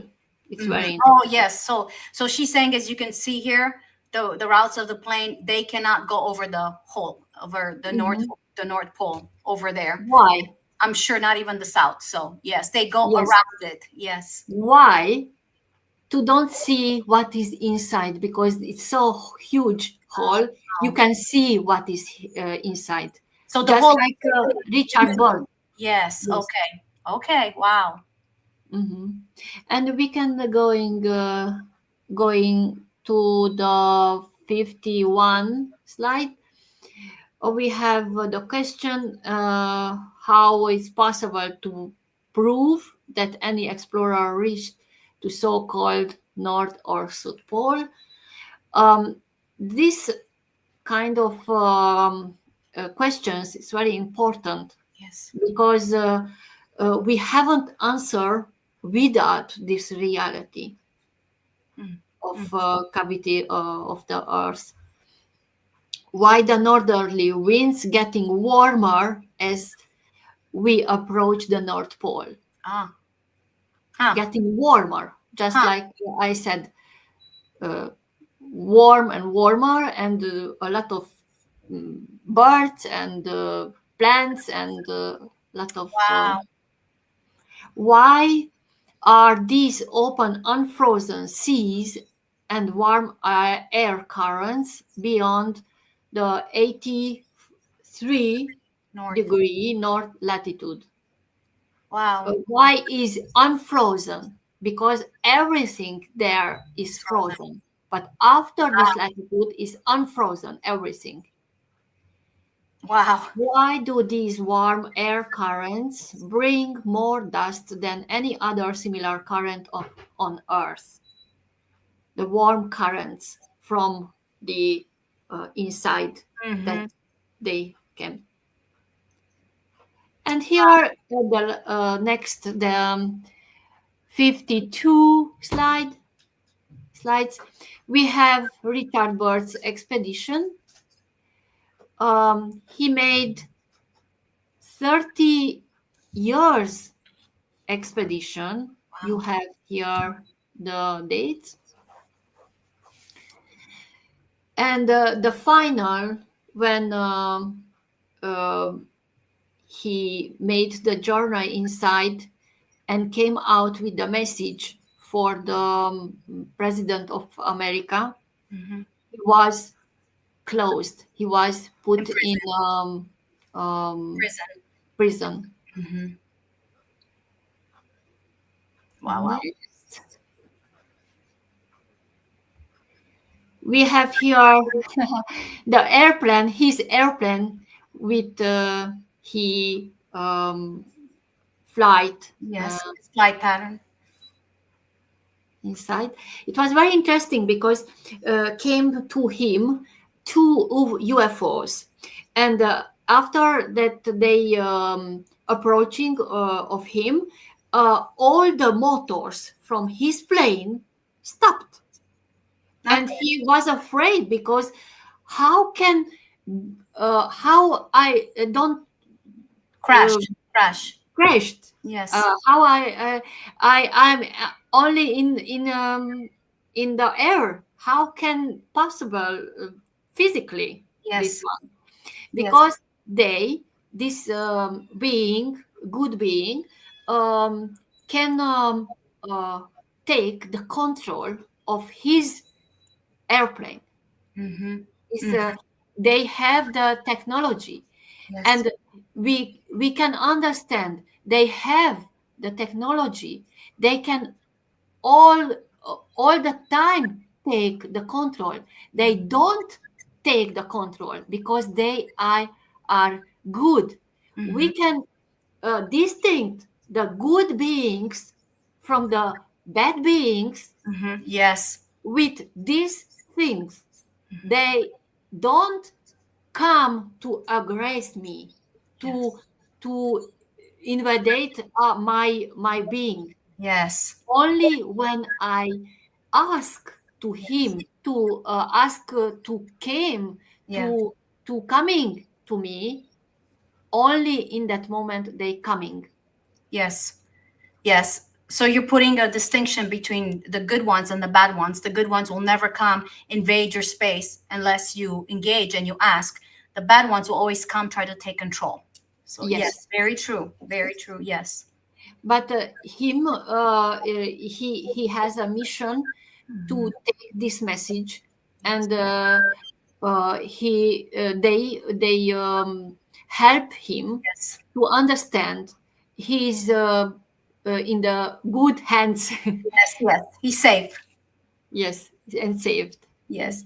It's Mhm. very Oh important. yes. So she's saying, as you can see here, the routes of the plane, they cannot go over the hole, over Mhm. the North Pole over there. Why? I'm sure not even the South. So yes, they go Yes. around it. Yes. Why? To don't see what is inside because it's so huge hole. You Wow. can see what is inside. So the Just whole like Richard Bird. yes. Yes. Okay. Okay. Wow. Hmm. And we can going to the 51 slide. We have the question how it's possible to prove that any explorer reached to so-called North or South Pole. This kind of questions is very important Yes. because we haven't answered without this reality Mm. of Mm. cavity of the Earth. Why the northerly winds getting warmer as we approach the North Pole? Ah. Huh. Getting warmer, just Huh. like I said, uh, warm and warmer, and a lot of birds and plants and a lot of. Wow. Why are these open, unfrozen seas and warm air currents beyond the 83 North. degree north latitude? Wow. Why is unfrozen? Because everything there is It's frozen. frozen. But after this latitude is unfrozen, everything. Wow. Why do these warm air currents bring more dust than any other similar current on Earth? The warm currents from the inside that Mm-hmm. they can. And here the next the 52 slides we have Richard Bird's expedition. He made 30 years expedition. You Wow. have here the dates. And the final, when uh, he made the journey inside and came out with the message for the president of America, Mm-hmm. he was closed. He was In put in prison. Prison. prison. Mm-hmm. Wow. Wow. Next, we have here the airplane, his airplane with he flight. Yes. Flight pattern. inside. It was very interesting because came to him two UFOs, and after that they approaching of him, all the motors from his plane stopped, and Okay. he was afraid because how can how I don't uh, Crash. crashed. Yes. How I'm only in the air. How can possible physically this Yes. one? Yes. Because they this being good being um, can uh, take the control of his airplane. Mm-hmm. Is Mm-hmm. they have the technology, Yes. and we can understand they have the technology. They can all all the time take the control. They don't take the control because they are good. Mm-hmm. We can distinct the good beings from the bad beings Mm-hmm. Yes. with these things. They don't come to aggress me, to Yes. to invade my being. Yes. Only when I ask to him to ask to came Yeah. to coming to me, only in that moment they coming. Yes. Yes. So you're putting a distinction between the good ones and the bad ones. The good ones will never come invade your space unless you engage and you ask. The bad ones will always come try to take control. So yes, Yes, very true. Very yes. true. Yes. But him he has a mission to take this message, and they help him Yes. to understand he's in the good hands. Yes. Yes. He's safe. Yes, and saved. Yes.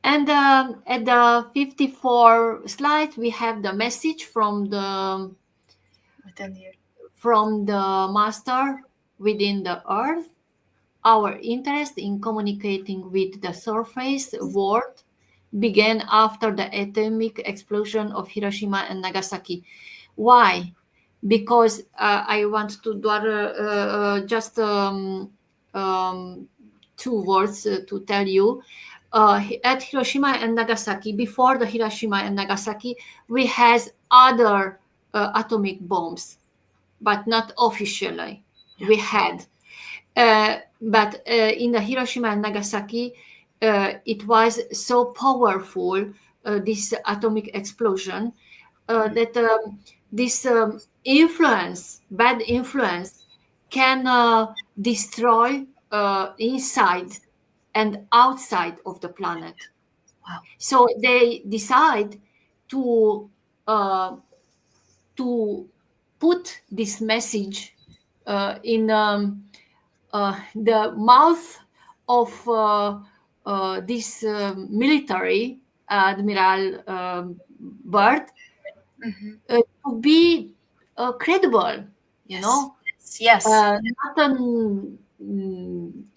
And at the 54 slide we have the message Within the from the master within the earth. Our interest in communicating with the surface world began after the atomic explosion of Hiroshima and Nagasaki. Why? Because I want to do just two words to tell you. At Hiroshima and Nagasaki, before the Hiroshima and Nagasaki, we has other atomic bombs, but not officially. Yeah. We had but in the Hiroshima and Nagasaki, it was so powerful, this atomic explosion, that this influence, bad influence, can destroy inside and outside of the planet. Wow. So they decide to uh, to put this message in the mouth of this military admiral Bird Hmm. to be credible, you Yes. know, Yes. Yes. not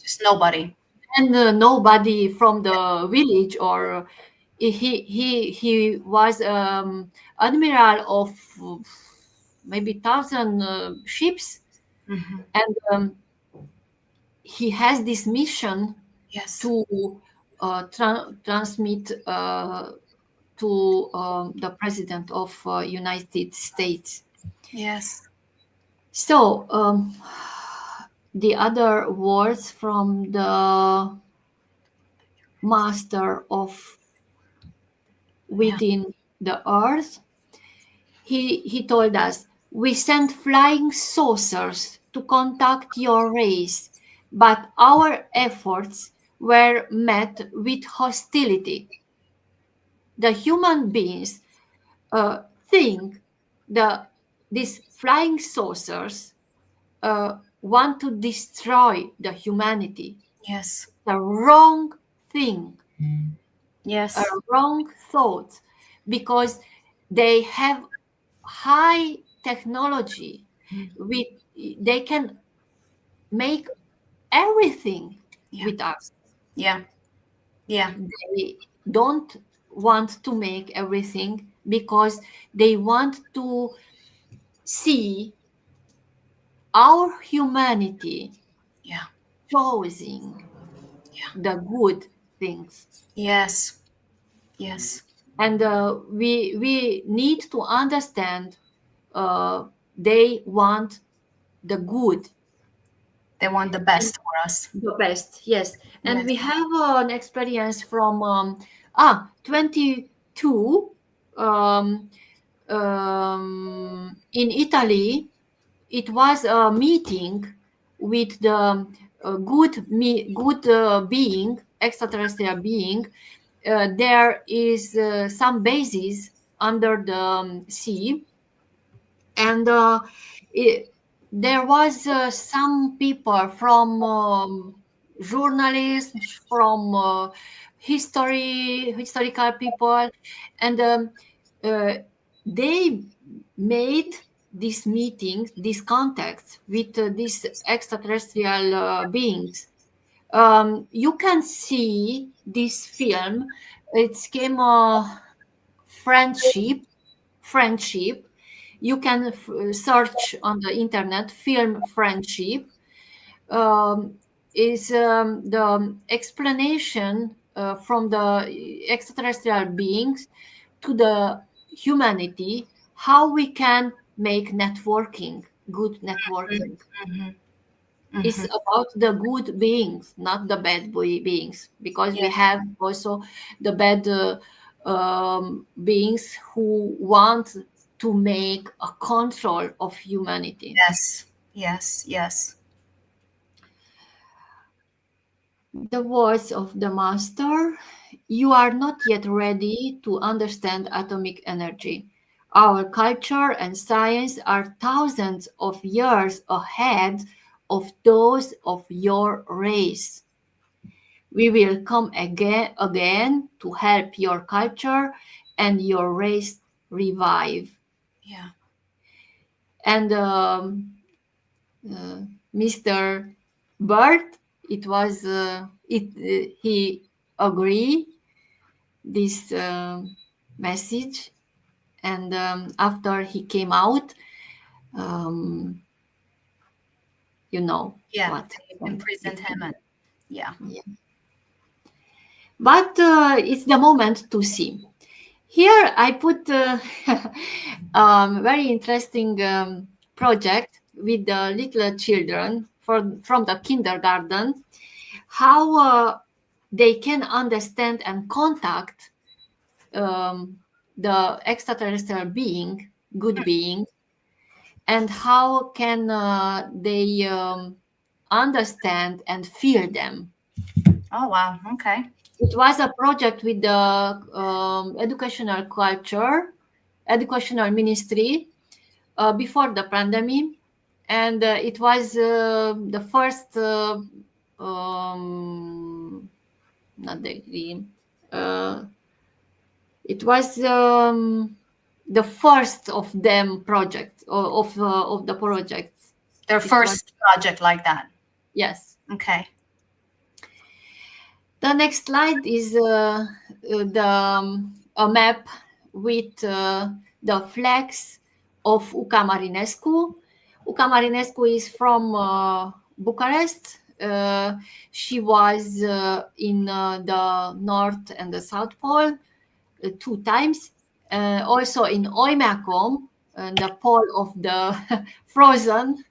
Just nobody. and nobody from the village, or he was admiral of maybe 1,000 ships, Hmm. and he has this mission Yes. to transmit to the president of United States. Yes. So the other words from the master of Yeah. within the earth, he told us, we sent flying saucers to contact your race, but our efforts were met with hostility. The human beings think the these flying saucers want to destroy the humanity. Yes. The wrong thing, a Yes. wrong thought, because they have high technology. With they can make everything Yeah. with us. Yeah. Yeah. They don't want to make everything because they want to see our humanity Yeah. choosing Yeah. the good things. Yes. Yes. And we need to understand they want the good, They want the and best for us. the best. Yes, and Yes. we have an experience from 22 um, in Italy. It was a meeting with the good being, extraterrestrial being. There is some bases under the sea, and it, there was some people from journalism, from historical people, and uh, they made this meeting, these contacts with these extraterrestrial beings. You can see this film. It came friendship friendship. You can search on the internet film friendship. um, is the explanation from the extraterrestrial beings to the humanity how we can make networking, good networking. Mm-hmm. It's Mm-hmm. about the good beings, not the bad beings, because we Yes. have also the bad beings who want to make a control of humanity. Yes. Yes. Yes. The words of the master: you are not yet ready to understand atomic energy. Our culture and science are thousands of years ahead of those of your race. We will come again to help your culture and your race revive. Yeah. And Mr. Bird, it was he agree this message, and after he came out, um, you know Yeah. what They happened with imprisoned him, him. and yeah. Yeah. But it's the moment to see. Here I put very interesting project with the little children from the kindergarten, how they can understand and contact um, the extraterrestrial being, good being, and how can they understand and feel them. Oh wow. Okay. It was a project with the educational culture, educational ministry before the pandemic, and it was the first, not degree, uh, it was the first of them project of the projects. Their It was, first project like that. yes. Okay. The next slide is a map with the flags of Uca Marinescu. Uca Marinescu is from Bucharest. She was in the North and the South Pole two times. Also in Oymacom, the pole of the frozen,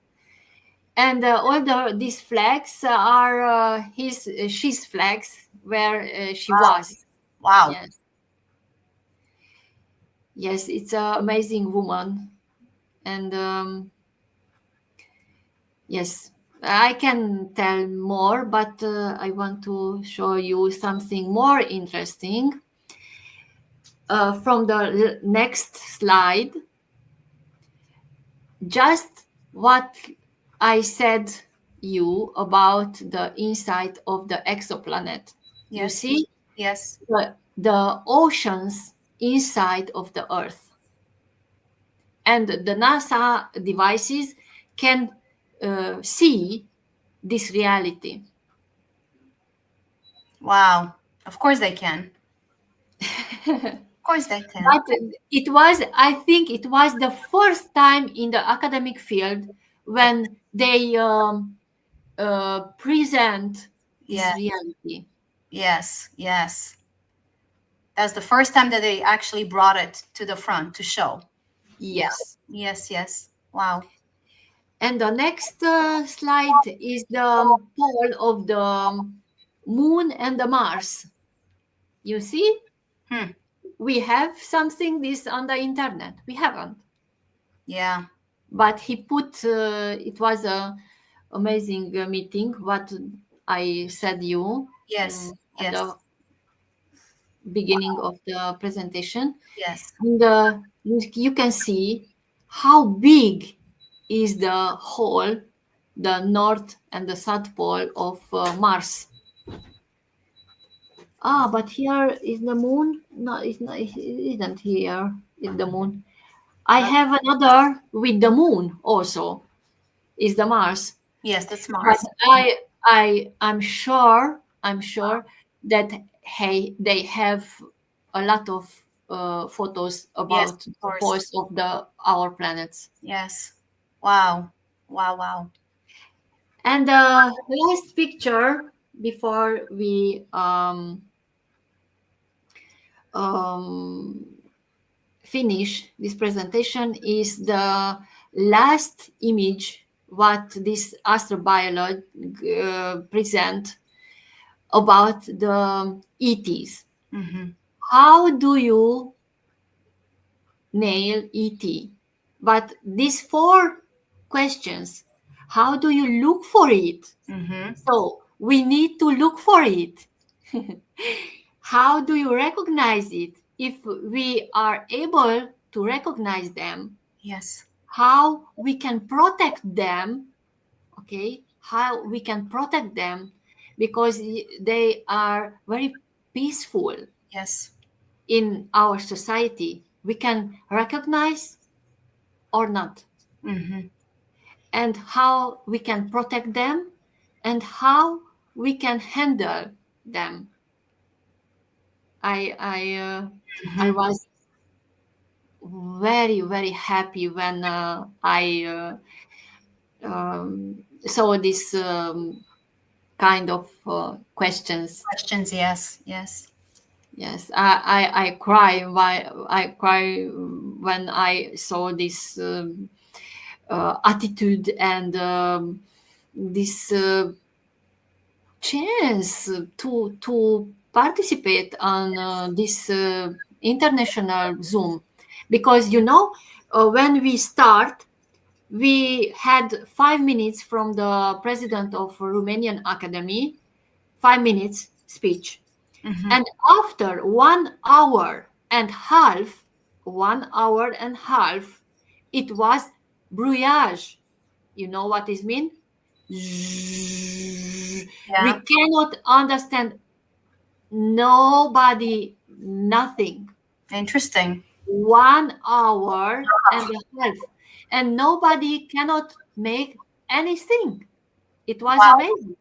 and all these flags are she's flags where she Wow. was. Wow. Yes, yes, it's an amazing woman, and yes, I can tell more, but I want to show you something more interesting from the next slide. Just what I said you about the inside of the exoplanet. You Yes. see Yes. the oceans inside of the Earth, and the NASA devices can see this reality. Wow. Of course they can. Of course they can. But it was, I think, it was the first time in the academic field when they present this Yeah. reality. Yes. Yes. That's the first time that they actually brought it to the front to show. Yeah. Yes. Yes. Yes. Wow. And the next slide is the pole of the moon and the Mars. You see, Hmm. we have something this on the internet. We haven't. Yeah. But he put, it was a amazing meeting, what I said you Yes. at Yes. the beginning of the presentation. Yes. And you can see how big is the hole, the north and the south pole of Mars. Ah, but here is the moon. No, it's not. It isn't here. It's the moon. I have another with the moon also. Is the Mars. Yes. That's But Mars. I'm sure that hey, they have a lot of photos Yes. about Of the course. poles of the our planets. Yes. Wow. Wow. Wow. And the last picture before we um, finish this presentation is the last image what this astrobiologist present about the ETs. Mm-hmm. How do you nail ET? But these four questions, how do you look for it? Mm-hmm. So we need to look for it. How do you recognize it? If we are able to recognize them, Yes. how we can protect them, okay? How we can protect them because they are very peaceful Yes. in our society. We can recognize or not, Mm-hmm. and how we can protect them, and how we can handle them. I Mm-hmm. was very happy when I saw this kind of questions. Questions. Yes. Yes. Yes, I cry. Why I cry when I saw this attitude and this chance to participate on this international Zoom, because when we start, we had 5 minutes from the president of Romanian Academy, 5 minutes speech. Mm-hmm. And after 1 hour and half, 1 hour and half, it was brouillage. You know what is mean? We Yeah. cannot understand nobody, nothing. Interesting. 1 hour and a half, and nobody cannot make anything. It was Wow. amazing.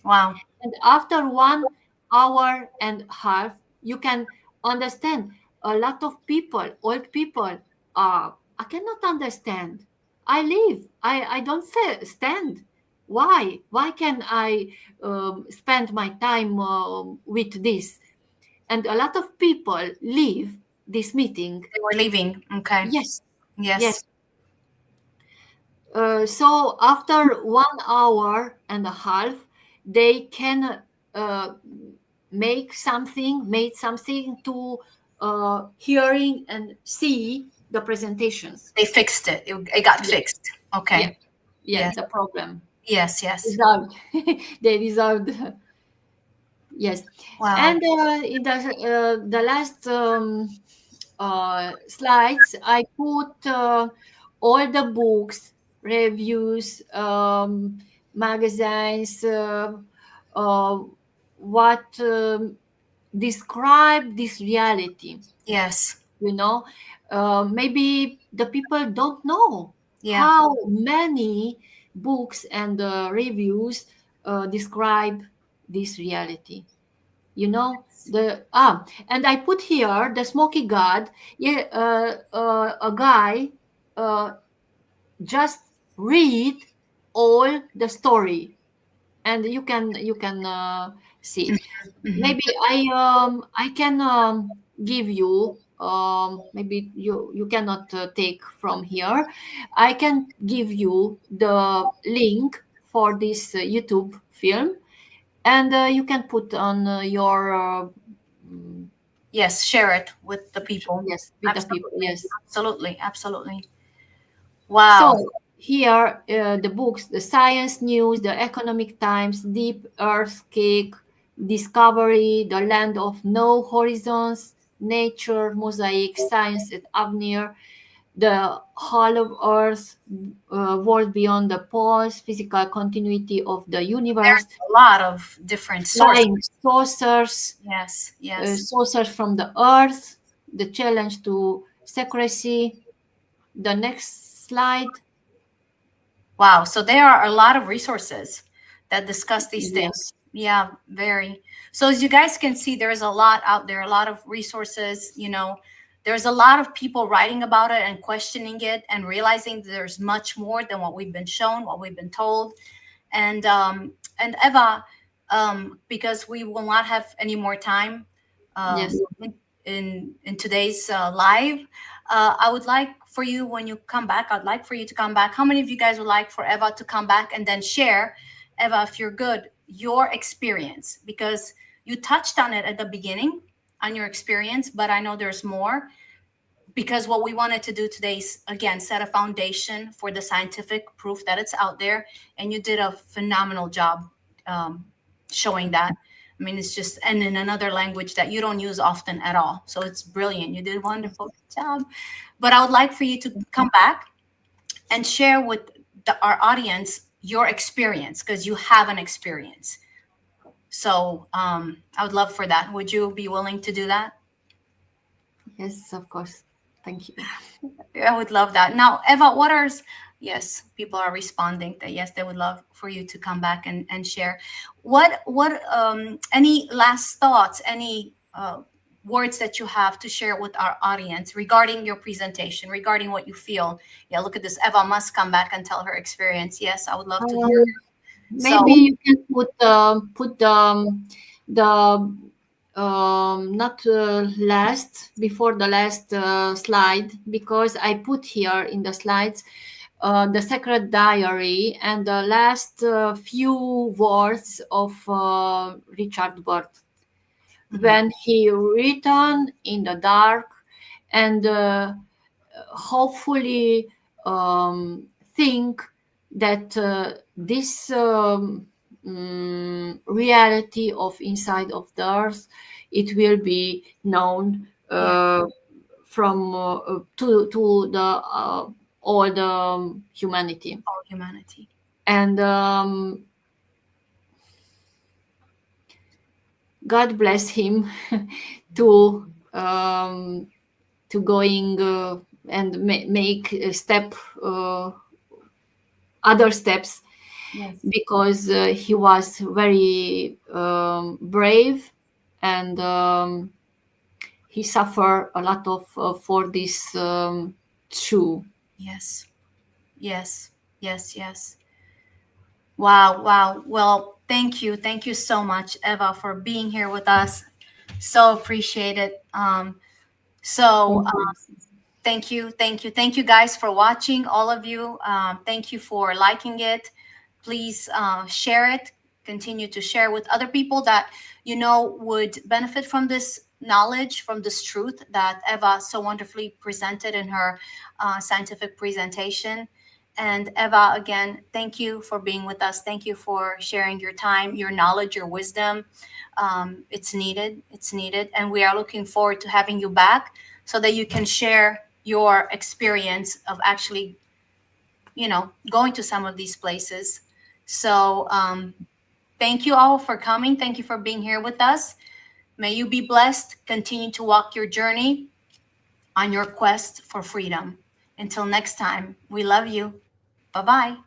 Wow. And after 1 hour and a half, you can understand a lot of people, old people, I cannot understand. I live. I don't stand. Why can I spend my time with this? And a lot of people leave this meeting. They were leaving. Okay. Yes, Yes. yes. So after 1 hour and a half, they can uh, made something to hearing and see the presentations. They fixed it. It got Yeah, fixed. yeah, Okay. yeah. Yes. The problem Yes. Yes. resolved. They resolved. Yes, Wow. and in the last slides, I put all the books, reviews, magazines, uh, what describe this reality. Yes. Maybe the people don't know Yeah. how many books and reviews describe this reality. You know, and I put here the smoky god. Yeah, a guy uh, just read all the story, and you can see. Mhm. Maybe I can give you, maybe you cannot take from here. I can give you the link for this YouTube film, and you can put on your mm, Yes, share it with the people. yes, with the people. Absolutely. Yes. Absolutely. Absolutely. So Wow. here, the books, the Science News, the Economic Times, Deep Earthquake, Discovery, The Land of No Horizons, Nature, Mosaic, Science at Avenir, The Hollow Earth, World Beyond the Poles, Physical Continuity of the Universe, A lot of different sources. Flying Saucers, Yes. Yes. Saucers from the Earth, The Challenge to Secrecy. The next slide. Wow. So there are a lot of resources that discuss these things. Yes. Yeah, very. So as you guys can see, there's a lot out there, a lot of resources, there's a lot of people writing about it and questioning it and realizing that there's much more than what we've been shown, what we've been told. And Eva, because we will not have any more time Yes. in today's live, I would like for you, when you come back, I'd like for you to come back. How many of you guys would like for Eva to come back and then share, Eva, if you're good, your experience? Because you touched on it at the beginning, on your experience, but I know there's more. Because what we wanted to do today is, again, set a foundation for the scientific proof that it's out there, and you did a phenomenal job um, showing that. I mean, it's just, and in another language that you don't use often at all, so it's brilliant. You did a wonderful job. But I would like for you to come back and share with our audience your experience, because you have an experience. So I would love for that. Would you be willing to do that? Yes, of course. Thank you. I would love that. Now, Eva, yes, people are responding that yes, they would love for you to come back and share. Any last thoughts, any words that you have to share with our audience regarding your presentation, regarding what you feel? Yeah, look at this. Eva must come back and tell her experience. Yes, I would love to hear. Um, So, Maybe you can put the not last before the last slide, because I put here in the slides the Sacred Diary and the last few words of Richard Burt mhm, when he written in the dark, and hopefully think that this reality of inside of the earth, it will be known yeah, from to the all the humanity. all humanity. And God bless him to going and make a step, other steps, Yes, because he was very brave, and he suffered a lot of for this true. yes, yes, yes, yes. Wow, wow. Well, thank you. Thank you so much, Eva, for being here with us. So appreciate it. So Thank you. thank you, thank you, thank you guys for watching, all of you. Thank you for liking it. Please share it. Continue to share with other people that you know would benefit from this knowledge, from this truth that Eva so wonderfully presented in her scientific presentation. And Eva, again, thank you for being with us. Thank you for sharing your time, your knowledge, your wisdom. It's needed. It's needed. And we are looking forward to having you back so that you can share your experience of actually, going to some of these places. So thank you all for coming. Thank you for being here with us. May you be blessed. Continue to walk your journey on your quest for freedom. Until next time, we love you. Bye bye.